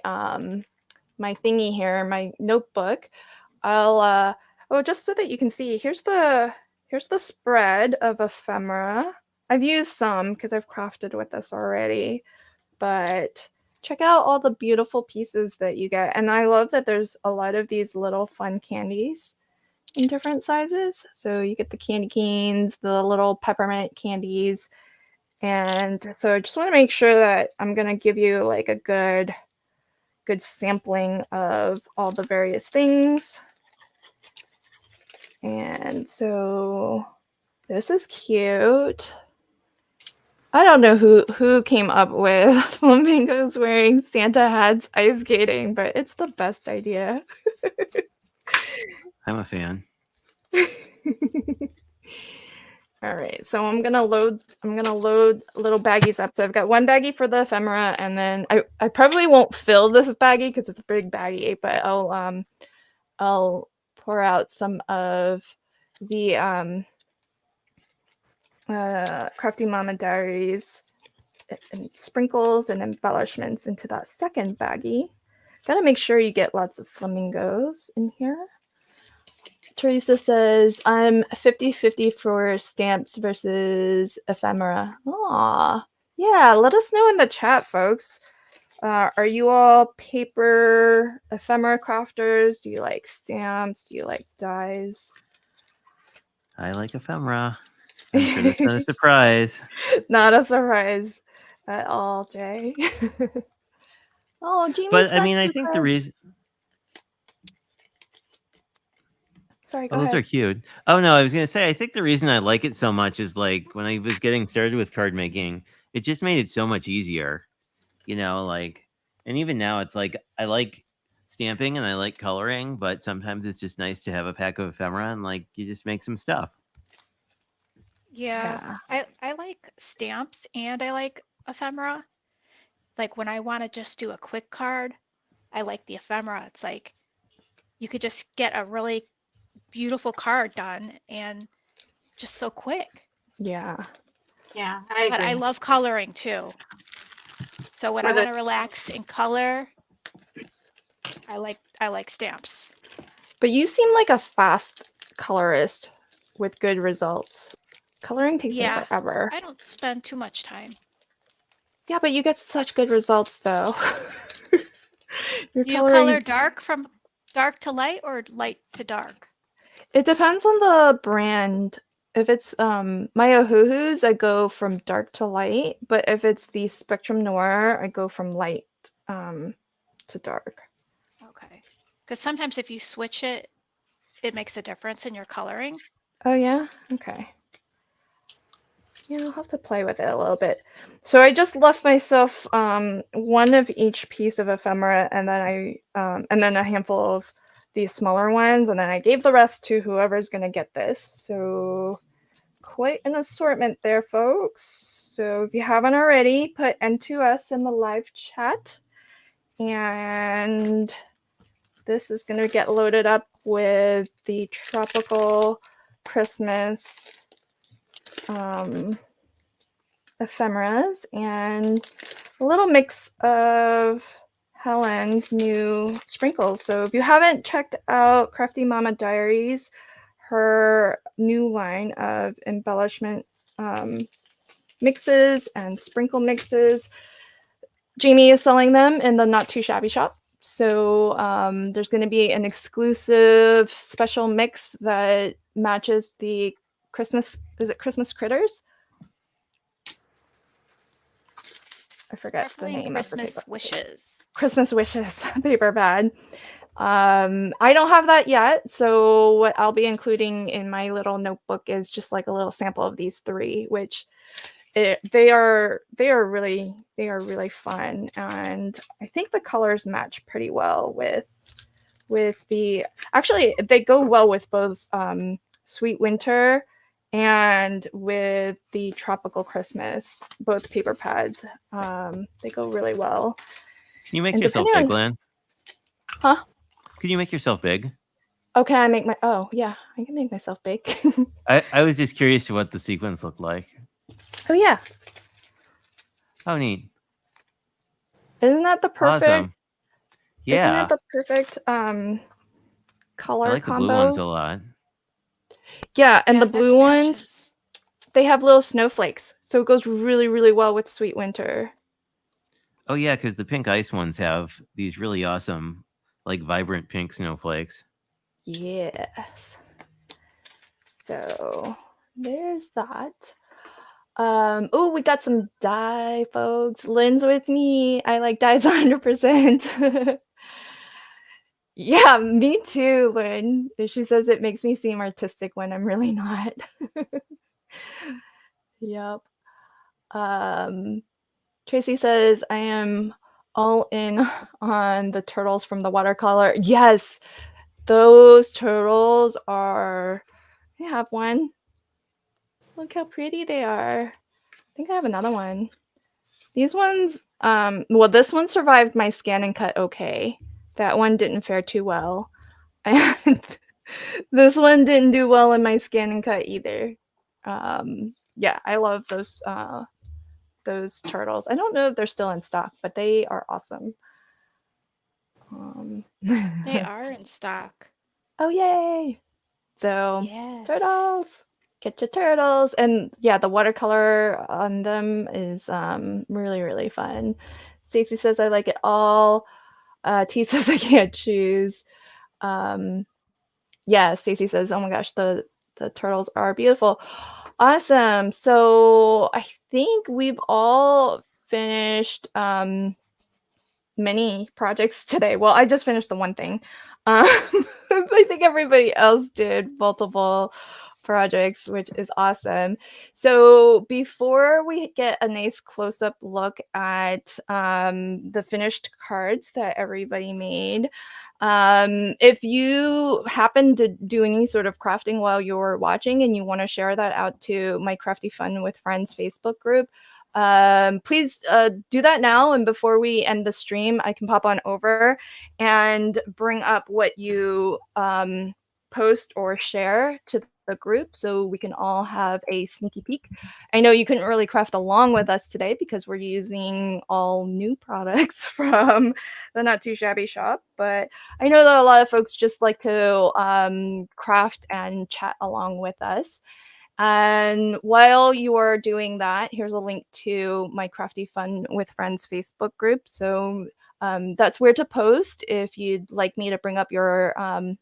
my thingy here, my notebook, I'll just so that you can see, here's the spread of ephemera. I've used some because I've crafted with this already, but check out all the beautiful pieces that you get. And I love that there's a lot of these little fun candies in different sizes. So you get the candy canes, the little peppermint candies. And so I just want to make sure that I'm going to give you like a good sampling of all the various things. And so this is cute. I don't know who came up with flamingos wearing Santa hats ice skating, but it's the best idea. I'm a fan. All right, so I'm gonna load little baggies up. So I've got one baggie for the ephemera, and then I probably won't fill this baggie because it's a big baggie, but I'll pour out some of the Crafty Mama Diaries and sprinkles and embellishments into that second baggie. Gotta make sure you get lots of flamingos in here. Teresa says, I'm 50-50 for stamps versus ephemera. Aw, yeah, let us know in the chat, folks. Are you all paper ephemera crafters? Do you like stamps? Do you like dies? I like ephemera. I'm sure that's not a surprise. Not a surprise at all, Jay. Oh, Jamie's But I got mean, I two think the cards. reason. Sorry, go Oh, those ahead. are cute. Oh no, I was gonna say I think the reason I like it so much is like when I was getting started with card making, it just made it so much easier. Like, and even now it's like I like stamping and I like coloring, but sometimes it's just nice to have a pack of ephemera and like you just make some stuff. Yeah, I like stamps and I like ephemera. Like when I want to just do a quick card, I like the ephemera. It's like you could just get a really beautiful card done and just so quick. Yeah. Yeah, I But agree. I love coloring too. So when For I the- want to relax and color, I like stamps. But you seem like a fast colorist with good results. Coloring takes me Yeah, forever. I don't spend too much time. Yeah, but you get such good results though. Your Do you coloring, color dark from dark to light or light to dark? it depends on the brand. If it's my Ohuhus, I go from dark to light, but if it's the Spectrum Noir, I go from light to dark. Okay. Because sometimes if you switch it, it makes a difference in your coloring. Oh yeah? Okay. Yeah, I'll have to play with it a little bit. So I just left myself one of each piece of ephemera, and then a handful of these smaller ones, and then I gave the rest to whoever's gonna get this. So quite an assortment there, folks. So if you haven't already, put N2S in the live chat, and this is gonna get loaded up with the tropical Christmas ephemeras and a little mix of Helen's new sprinkles. So if you haven't checked out Crafty Mama Diaries, her new line of embellishment mixes and sprinkle mixes, Jamie is selling them in the Not Too Shabby shop. So there's going to be an exclusive special mix that matches the Christmas, is it Christmas Critters? I forget the name Christmas of the paper. Wishes. Christmas Wishes paper pad. I don't have that yet, so what I'll be including in my little notebook is just like a little sample of these three, which they are really fun, and I think the colors match pretty well with the, actually they go well with both Sweet Winter and with the Tropical Christmas, both paper pads. They go really well. Can you make yourself big, Glenn? Huh? Can you make yourself big? Okay, I make my, oh yeah, I can make myself big. I was just curious to what the sequins look like. Oh yeah. How neat. Isn't that the perfect? Awesome. Yeah. Isn't it the perfect color I like combo? the blue ones a lot. Yeah, and the blue ones, they have little snowflakes, so it goes really, really well with Sweet Winter. Oh yeah, because the pink ice ones have these really awesome, like vibrant pink snowflakes. Yes. So there's that. Oh, we got some dye, folks. Lynn's with me. I like dyes 100%. Yeah, me too, Lynn. She says it makes me seem artistic when I'm really not. Yep. Tracy says I am all in on the turtles from the watercolor. Yes, those turtles are, I have one. Look how pretty they are. I think I have another one. These ones, well, this one survived my scan and cut okay. That one didn't fare too well. And this one didn't do well in my scan and cut either. Yeah, I love those turtles. I don't know if they're still in stock, but they are awesome. They are in stock. Oh, yay! So, yes. Turtles! Get your turtles! And yeah, the watercolor on them is really, really fun. Stacy says I like it all. T says I can't choose. Yeah, Stacy says, oh my gosh, the turtles are beautiful. Awesome. So I think we've all finished many projects today. Well, I just finished the one thing. I think everybody else did multiple projects, which is awesome. So before we get a nice close-up look at the finished cards that everybody made, if you happen to do any sort of crafting while you're watching and you want to share that out to my Crafty Fun with Friends Facebook group, please do that now, and before we end the stream I can pop on over and bring up what you post or share to the group so we can all have a sneaky peek. I know you couldn't really craft along with us today because we're using all new products from the Not Too Shabby shop, but I know that a lot of folks just like to craft and chat along with us. And while you are doing that, here's a link to my Crafty Fun with Friends Facebook group. So that's where to post if you'd like me to bring up your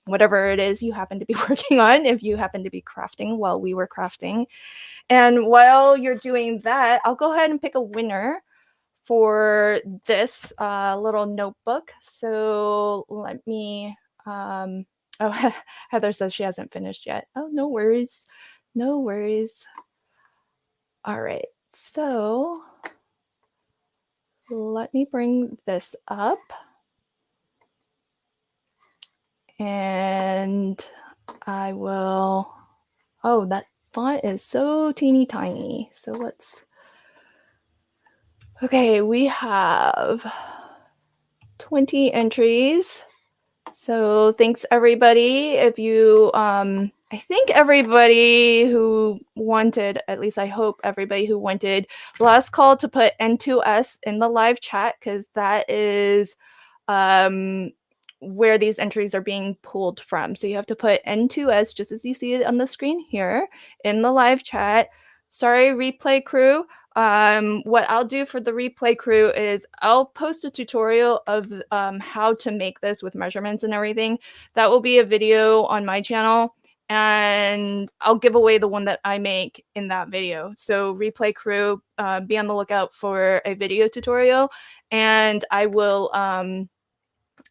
whatever it is you happen to be working on, if you happen to be crafting while we were crafting. And while you're doing that, I'll go ahead and pick a winner for this little notebook. So let me, oh, Heather says she hasn't finished yet. Oh, no worries. No worries. All right, so let me bring this up. And I will, oh, that font is so teeny tiny. So let's, okay, we have 20 entries. So thanks everybody. If you, I think everybody who wanted, at least I hope everybody who wanted, last call to put N2S in the live chat, because that is where these entries are being pulled from. So you have to put N2S, just as you see it on the screen here, in the live chat. Sorry, replay crew. What I'll do for the replay crew is I'll post a tutorial of how to make this with measurements and everything. That will be a video on my channel, and I'll give away the one that I make in that video. So replay crew, be on the lookout for a video tutorial, and I will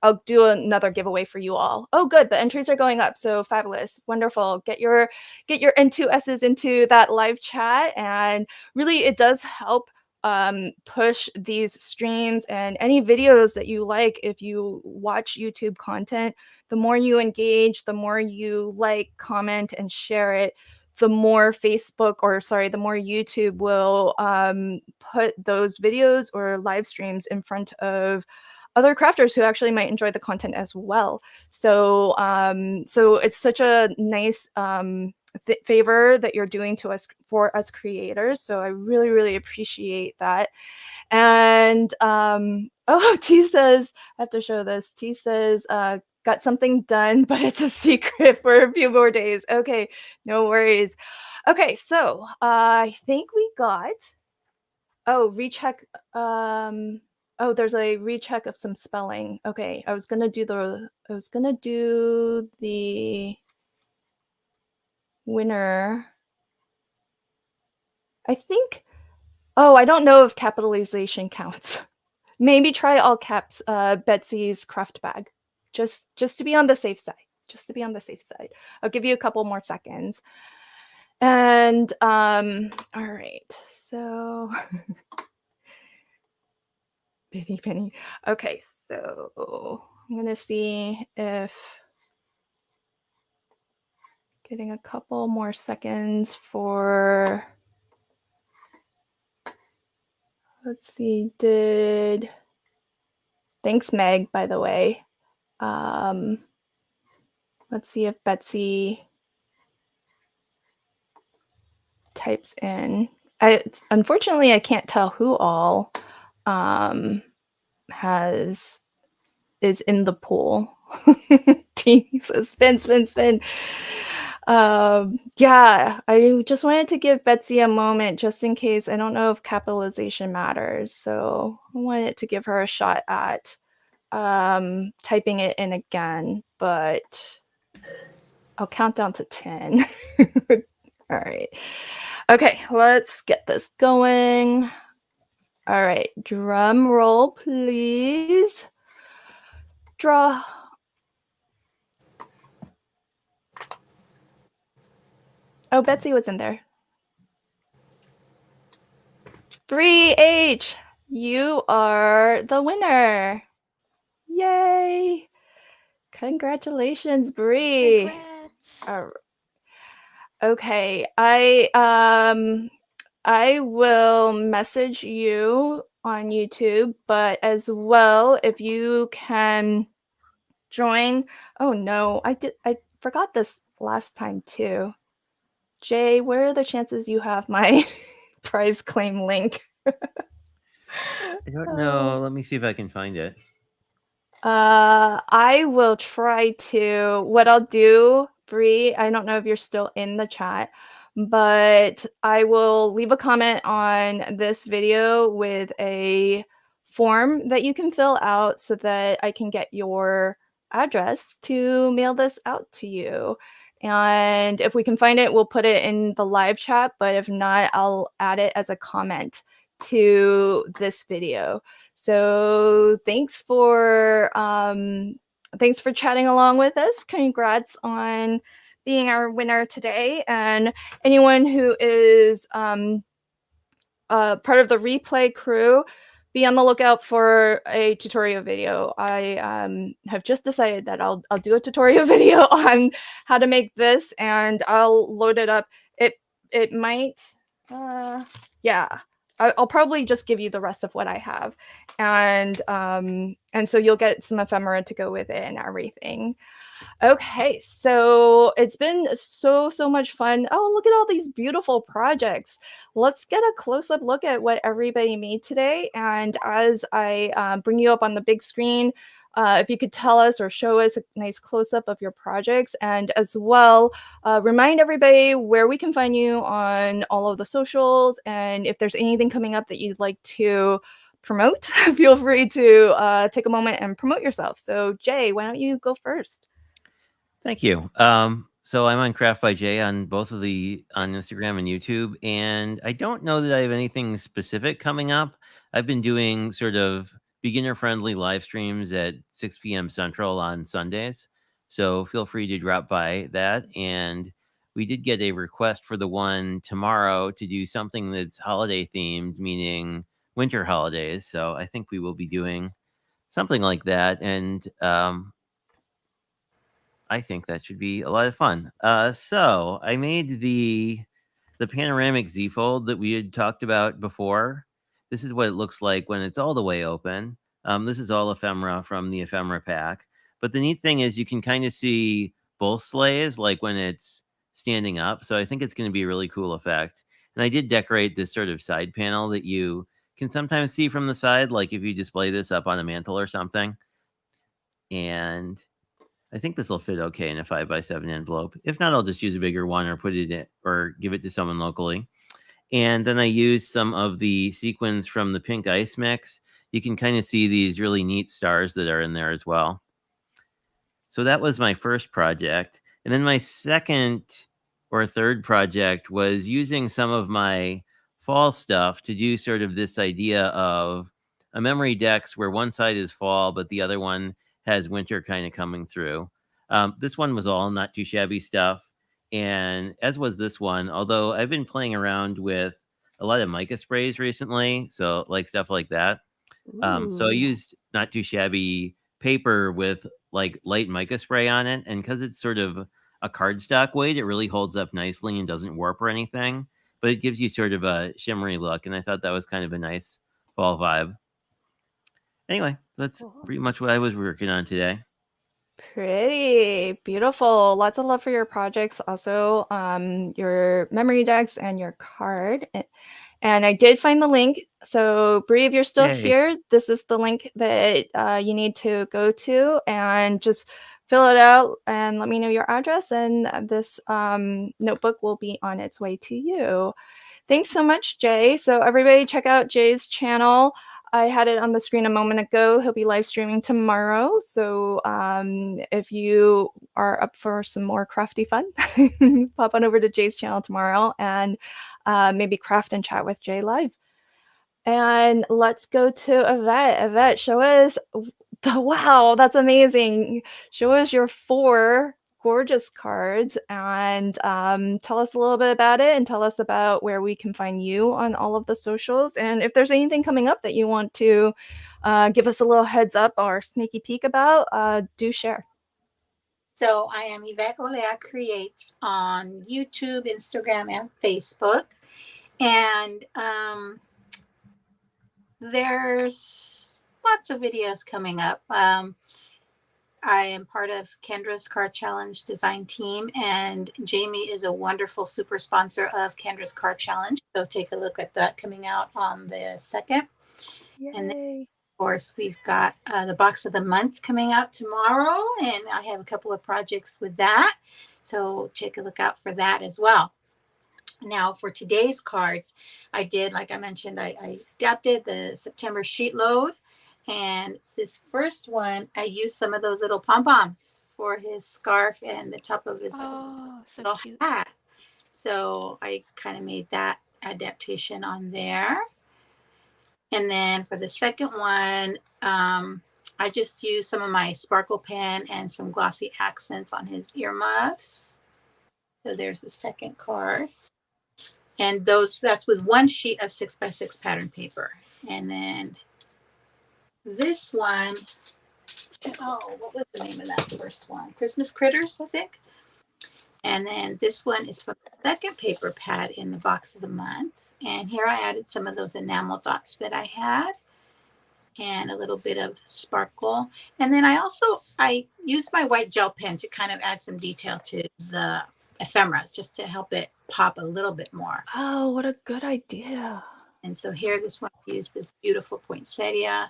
I'll do another giveaway for you all. Oh, good. The entries are going up. So fabulous. Wonderful. Get your N2Ss into that live chat. And really, it does help push these streams and any videos that you like. If you watch YouTube content, the more you engage, the more you like, comment, and share it, the more Facebook, or sorry, the more YouTube will put those videos or live streams in front of other crafters who actually might enjoy the content as well. So so it's such a nice favor that you're doing to us, for us creators. So I really, really appreciate that. And oh, T says, I have to show this. T says, got something done, but it's a secret for a few more days. Okay, no worries. Okay, so I think we got, oh, recheck. Oh, there's a recheck of some spelling. Okay, I was gonna do the winner. I think, oh, I don't know if capitalization counts. Maybe try all caps, Betsy's craft bag, just to be on the safe side. Just to be on the safe side. I'll give you a couple more seconds. And all right, so Penny. Okay, so I'm gonna see if getting a couple more seconds for, let's see, thanks Meg, by the way. Let's see if Betsy types in. Unfortunately, I can't tell who all is in the pool. Team says spin. Yeah, I just wanted to give Betsy a moment just in case. I don't know if capitalization matters, so I wanted to give her a shot at typing it in again, but I'll count down to 10. All right. Okay, let's get this going. All right, drum roll, please. Draw. Oh, Betsy was in there. 3H, you are the winner. Yay. Congratulations, Bree. Congrats. Okay, I will message you on YouTube, but as well, if you can join. Oh no, I forgot this last time too. Jay, where are the chances you have my prize claim link? I don't know. Let me see if I can find it. I will try to. What I'll do, Bree, I don't know if you're still in the chat, but I will leave a comment on this video with a form that you can fill out so that I can get your address to mail this out to you. And if we can find it, we'll put it in the live chat, but if not, I'll add it as a comment to this video. So thanks for chatting along with us. Congrats on being our winner today. And anyone who is part of the replay crew, be on the lookout for a tutorial video. I have just decided that I'll do a tutorial video on how to make this, and I'll load it up. It might, yeah. I'll probably just give you the rest of what I have, and so you'll get some ephemera to go with it and everything. Okay, so it's been so much fun. Oh, look at all these beautiful projects. Let's get a close-up look at what everybody made today. And as I bring you up on the big screen, if you could tell us or show us a nice close-up of your projects, and as well, remind everybody where we can find you on all of the socials, and if there's anything coming up that you'd like to promote, feel free to take a moment and promote yourself. So Jay, why don't you go first? Thank you. So I'm on Craft by Jay on both of on Instagram and YouTube, and I don't know that I have anything specific coming up. I've been doing sort of beginner-friendly live streams at 6 p.m. Central on Sundays, so feel free to drop by that. And we did get a request for the one tomorrow to do something that's holiday themed, meaning winter holidays. So I think we will be doing something like that, and I think that should be a lot of fun. So I made the panoramic Z fold that we had talked about before. This is what it looks like when it's all the way open. This is all ephemera from the ephemera pack. But the neat thing is you can kind of see both sleighs, like when it's standing up. So I think it's going to be a really cool effect. And I did decorate this sort of side panel that you can sometimes see from the side, like if you display this up on a mantle or something. And I think this will fit okay in a 5x7 envelope. If not, I'll just use a bigger one or put it in or give it to someone locally. And then I used some of the sequins from the pink ice mix. You can kind of see these really neat stars that are in there as well. So that was my first project. And then my second or third project was using some of my fall stuff to do sort of this idea of a memory decks where one side is fall, but the other one has winter kind of coming through. This one was all not too shabby stuff. And as was this one, although I've been playing around with a lot of mica sprays recently. So like stuff like that. So I used not too shabby paper with like light mica spray on it. And because it's sort of a cardstock weight, it really holds up nicely and doesn't warp or anything. But it gives you sort of a shimmery look. And I thought that was kind of a nice fall vibe. Anyway, that's pretty much what I was working on today. Pretty beautiful. Lots of love for your projects. Also, your memory decks and your card. And I did find the link. So, Bree, if you're still here, this is the link that you need to go to and just fill it out and let me know your address. And this notebook will be on its way to you. Thanks so much, Jay. So, everybody, check out Jay's channel. I had it on the screen a moment ago. He'll be live streaming tomorrow. So if you are up for some more crafty fun, pop on over to Jay's channel tomorrow and maybe craft and chat with Jay live. And let's go to Yvette. Yvette, show us wow, that's amazing. Show us your 4 gorgeous cards and tell us a little bit about it and tell us about where we can find you on all of the socials. And if there's anything coming up that you want to give us a little heads up or sneaky peek about, do share. So I am Yvette Olea Creates on YouTube, Instagram, and Facebook. And there's lots of videos coming up. I am part of Kendra's Card Challenge design team, and Jamie is a wonderful super sponsor of Kendra's Card Challenge. So take a look at that coming out on the 2nd. Yay. And then, of course, we've got the box of the month coming out tomorrow, and I have a couple of projects with that. So take a look out for that as well. Now, for today's cards, I did, like I mentioned, I adapted the September sheet load. And this first one, I used some of those little pom-poms for his scarf and the top of his so cute hat. So I kind of made that adaptation on there. And then for the second one, I just used some of my sparkle pen and some glossy accents on his earmuffs. So there's the second card. And that's with one sheet of 6x6 pattern paper. And then this one, oh, what was the name of that first one? Christmas Critters, I think. And then this one is from the second paper pad in the box of the month. And here I added some of those enamel dots that I had and a little bit of sparkle. And then I used my white gel pen to kind of add some detail to the ephemera just to help it pop a little bit more. Oh, what a good idea. And so here, this one, I used this beautiful poinsettia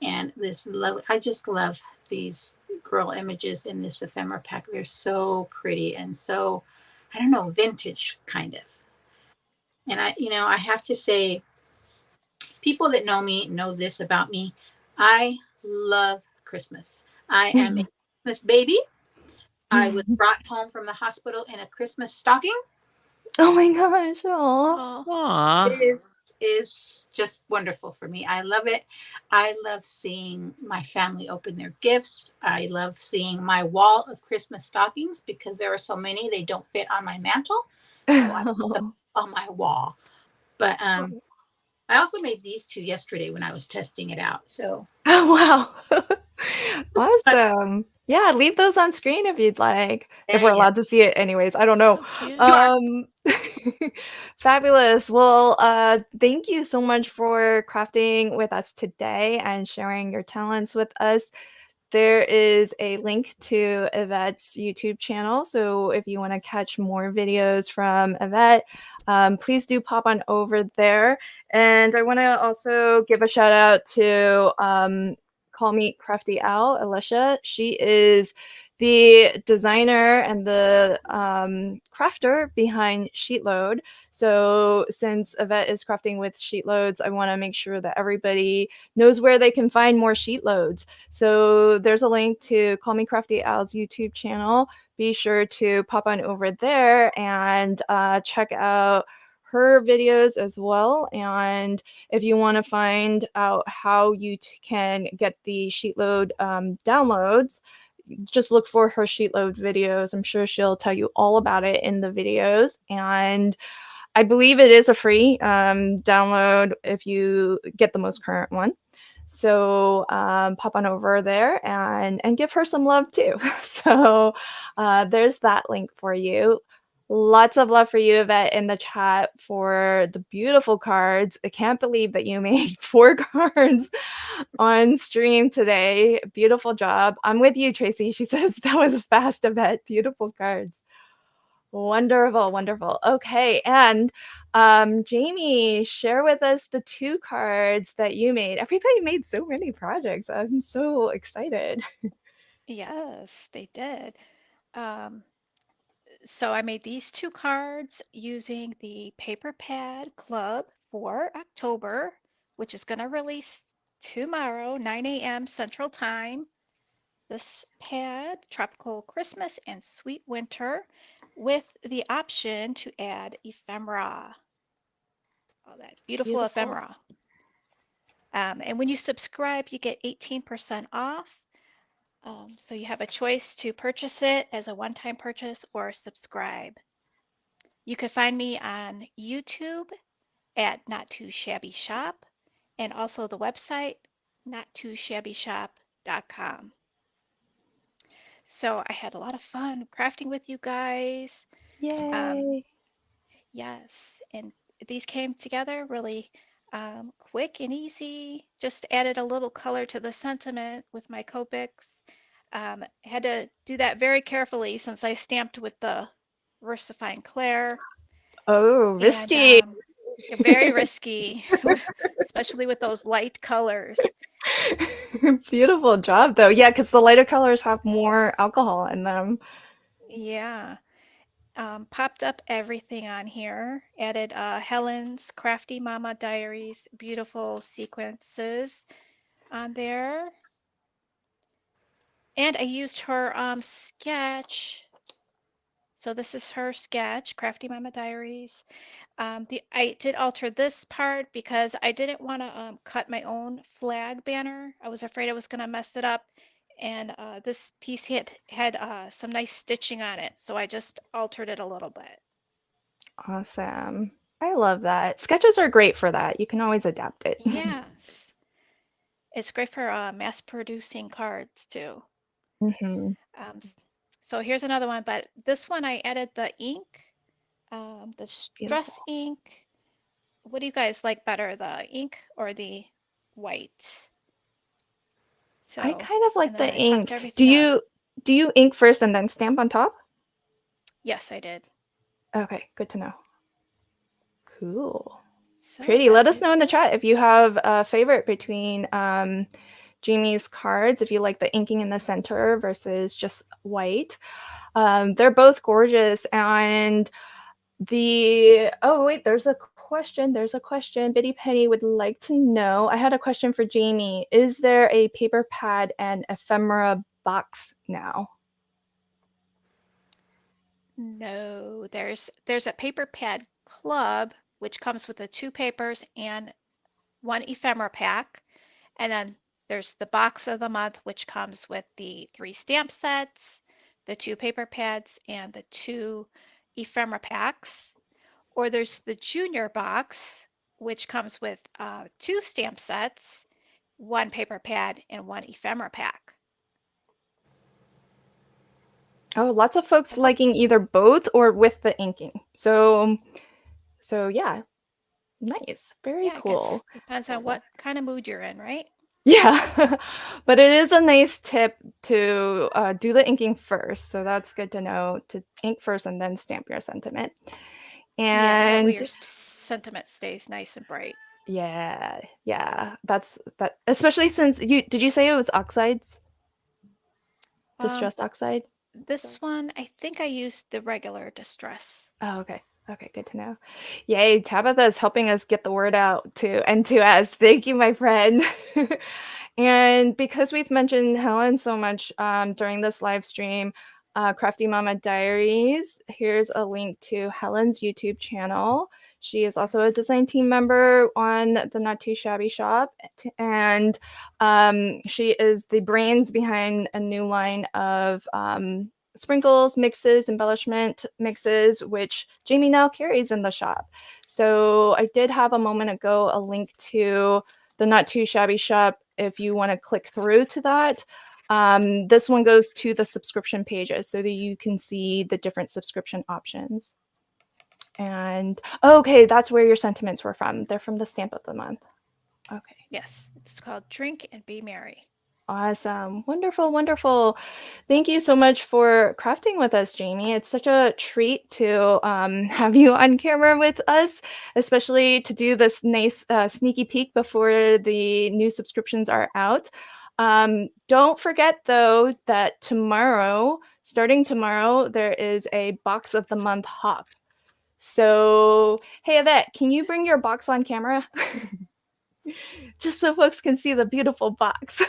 and this I just love these girl images in this ephemera pack. They're so pretty and so, I don't know, vintage kind of. And I have to say, people that know me know this about me. I love Christmas. I am a Christmas baby. I was brought home from the hospital in a Christmas stocking. Oh my gosh. Aw. Oh, Aw. It is just wonderful for me. I love it. I love seeing my family open their gifts. I love seeing my wall of Christmas stockings because there are so many, they don't fit on my mantle. So I put them on my wall. But I also made these two yesterday when I was testing it out. So Oh, wow. Awesome. Yeah, leave those on screen if you'd like. If we're allowed to see it anyways. I don't know. so cute. Fabulous. Well, thank you so much for crafting with us today and sharing your talents with us. There is a link to Yvette's YouTube channel. So if you want to catch more videos from Yvette, please do pop on over there. And I want to also give a shout out to Call Me Crafty Owl, Alicia. She is the designer and the crafter behind Sheetload. So since Yvette is crafting with Sheetloads, I want to make sure that everybody knows where they can find more Sheetloads. So there's a link to Call Me Crafty Owl's YouTube channel. Be sure to pop on over there and check out her videos as well. And if you want to find out how you can get the Sheetload downloads, just look for her Sheetload videos. I'm sure she'll tell you all about it in the videos. And I believe it is a free download if you get the most current one. So pop on over there and give her some love too. So there's that link for you. Lots of love for you, Yvette, in the chat for the beautiful cards. I can't believe that you made 4 cards on stream today. Beautiful job. I'm with you, Tracy. She says that was fast, Yvette. Beautiful cards. Wonderful, wonderful. Okay, and Jamie, share with us the 2 cards that you made. Everybody made so many projects. I'm so excited. Yes, they did. Um, so I made these 2 cards using the Paper Pad Club for October, which is going to release tomorrow, 9 a.m. Central Time. This pad, Tropical Christmas and Sweet Winter, with the option to add ephemera. All that beautiful ephemera. And when you subscribe, you get 18% off. So you have a choice to purchase it as a one-time purchase or subscribe. You can find me on YouTube at Not Too Shabby Shop and also the website nottoshabbyshop.com. So I had a lot of fun crafting with you guys. Yay. Yes, and these came together really quick and easy. Just added a little color to the sentiment with my Copics. Had to do that very carefully since I stamped with the VersaFine Claire. Oh, risky. And, very risky, especially with those light colors. Beautiful job, though. Yeah, because the lighter colors have more alcohol in them. Yeah. Popped up everything on here. Added Helen's Crafty Mama Diaries, beautiful sequences on there. And I used her sketch. So this is her sketch, Crafty Mama Diaries. I did alter this part because I didn't want to cut my own flag banner. I was afraid I was going to mess it up. And this piece had some nice stitching on it. So I just altered it a little bit. Awesome. I love that. Sketches are great for that. You can always adapt it. Yes. It's great for mass producing cards too. Mhm. So here's another one, but this one I added the ink, the Beautiful. stress ink. What do you guys like better, the ink or the white? So, I kind of like and then the I pumped ink. everything up. Do you ink first and then stamp on top? Yes, I did. Okay, good to know. Cool. So Pretty. that Let us is know in the what chat if you have a favorite between Jamie's cards, if you like the inking in the center versus just white. They're both gorgeous. And oh wait, there's a question. Biddy Penny would like to know. I had a question for Jamie. Is there a paper pad and ephemera box now? No, there's a paper pad club which comes with the 2 papers and 1 ephemera pack, and then there's the box of the month which comes with the 3 stamp sets, the 2 paper pads, and the 2 ephemera packs. Or there's the junior box which comes with 2 stamp sets, 1 paper pad, and 1 ephemera pack. Oh, lots of folks liking either both or with the inking. So yeah, nice, very Yeah, I cool. guess depends on what kind of mood you're in, right? Yeah, but it is a nice tip to do the inking first. So that's good to know, to ink first and then stamp your sentiment. Yeah, that way And your sentiment stays nice and bright. yeah, that's that. Especially since did you say it was oxides? Distress oxide? This one, I think I used the regular distress. Oh, okay. Okay, good to know. Yay, Tabitha is helping us get the word out to N2S. Thank you, my friend. And because we've mentioned Helen so much during this live stream, Crafty Mama Diaries, here's a link to Helen's YouTube channel. She is also a design team member on the Not Too Shabby shop, and she is the brains behind a new line of sprinkles, mixes, embellishment mixes, which Jamie now carries in the shop. So I did have a moment ago a link to the Not Too Shabby shop if you want to click through to that. This one goes to the subscription pages so that you can see the different subscription options. And okay, that's where your sentiments were from. They're from the stamp of the month. Okay. Yes, it's called Drink and Be Merry. Awesome. Wonderful, wonderful. Thank you so much for crafting with us, Jamie. It's such a treat to have you on camera with us, especially to do this nice sneaky peek before the new subscriptions are out. Don't forget, though, that starting tomorrow, there is a Box of the Month hop. So, hey, Yvette, can you bring your box on camera? Just so folks can see the beautiful box.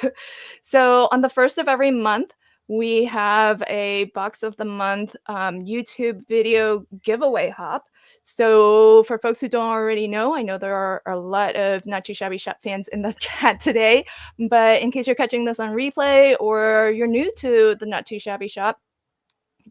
So on the first of every month, we have a Box of the Month YouTube video giveaway hop. So for folks who don't already know, I know there are a lot of Not Too Shabby Shop fans in the chat today, but in case you're catching this on replay or you're new to the Not Too Shabby Shop,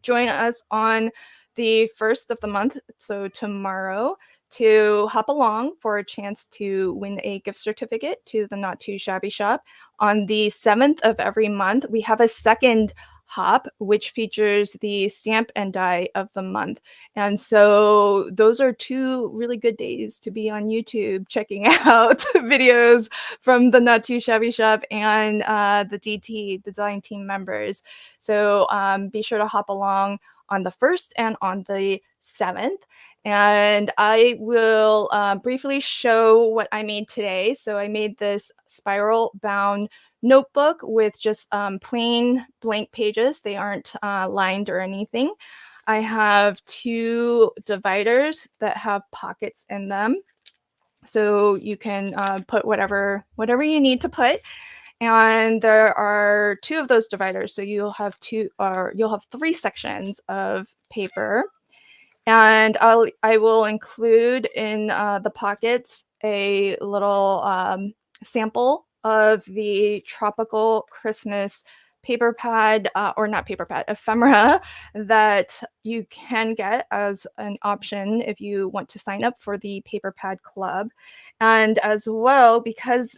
join us on the first of the month, so tomorrow, to hop along for a chance to win a gift certificate to the Not Too Shabby shop. On the 7th of every month, we have a second hop, which features the stamp and die of the month. And so those are 2 really good days to be on YouTube checking out videos from the Not Too Shabby shop and the DT design team members. So be sure to hop along on the 1st and on the 7th. And I will briefly show what I made today. So I made this spiral bound notebook with just plain blank pages. They aren't lined or anything. I have 2 dividers that have pockets in them. So you can put whatever you need to put. And there are 2 of those dividers. So you'll have 3 sections of paper. And I will include in the pockets a little sample of the tropical Christmas paper pad, or not paper pad, ephemera that you can get as an option if you want to sign up for the paper pad club. And as well, because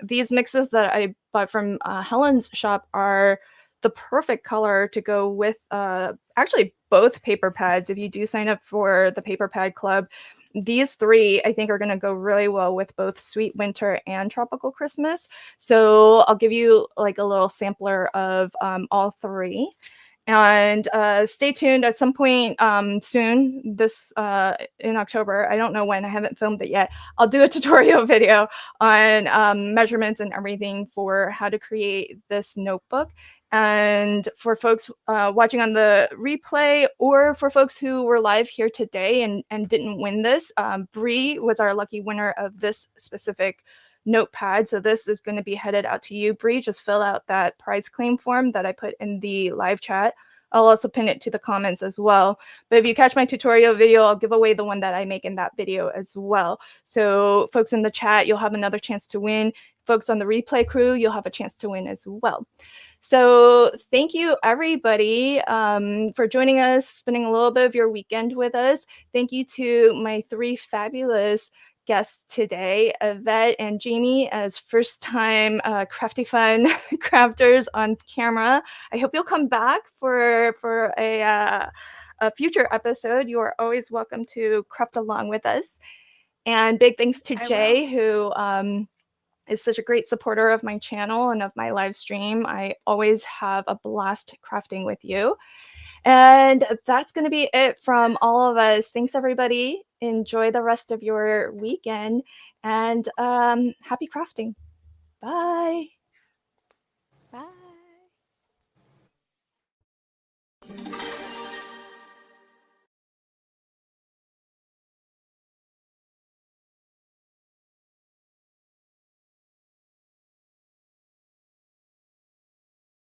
these mixes that I bought from Helen's shop are the perfect color to go with actually both paper pads. If you do sign up for the paper pad club, these three I think are going to go really well with both Sweet Winter and Tropical Christmas. So I'll give you like a little sampler of all three. And stay tuned at some point soon, this in October. I don't know when, I haven't filmed it yet. I'll do a tutorial video on measurements and everything for how to create this notebook. And for folks watching on the replay, or for folks who were live here today and didn't win this, Bree was our lucky winner of this specific notepad. So this is going to be headed out to you, Bree. Just fill out that prize claim form that I put in the live chat. I'll also pin it to the comments as well. But if you catch my tutorial video, I'll give away the one that I make in that video as well. So folks in the chat, you'll have another chance to win. Folks on the replay crew, you'll have a chance to win as well. So thank you, everybody, for joining us, spending a little bit of your weekend with us. Thank you to my three fabulous guests today, Yvette and Jamie, as first-time Crafty Fun crafters on camera. I hope you'll come back for a future episode. You are always welcome to craft along with us. And big thanks to Jay, who is such a great supporter of my channel and of my live stream. I always have a blast crafting with you. And that's going to be it from all of us. Thanks, everybody. Enjoy the rest of your weekend, and happy crafting. Bye.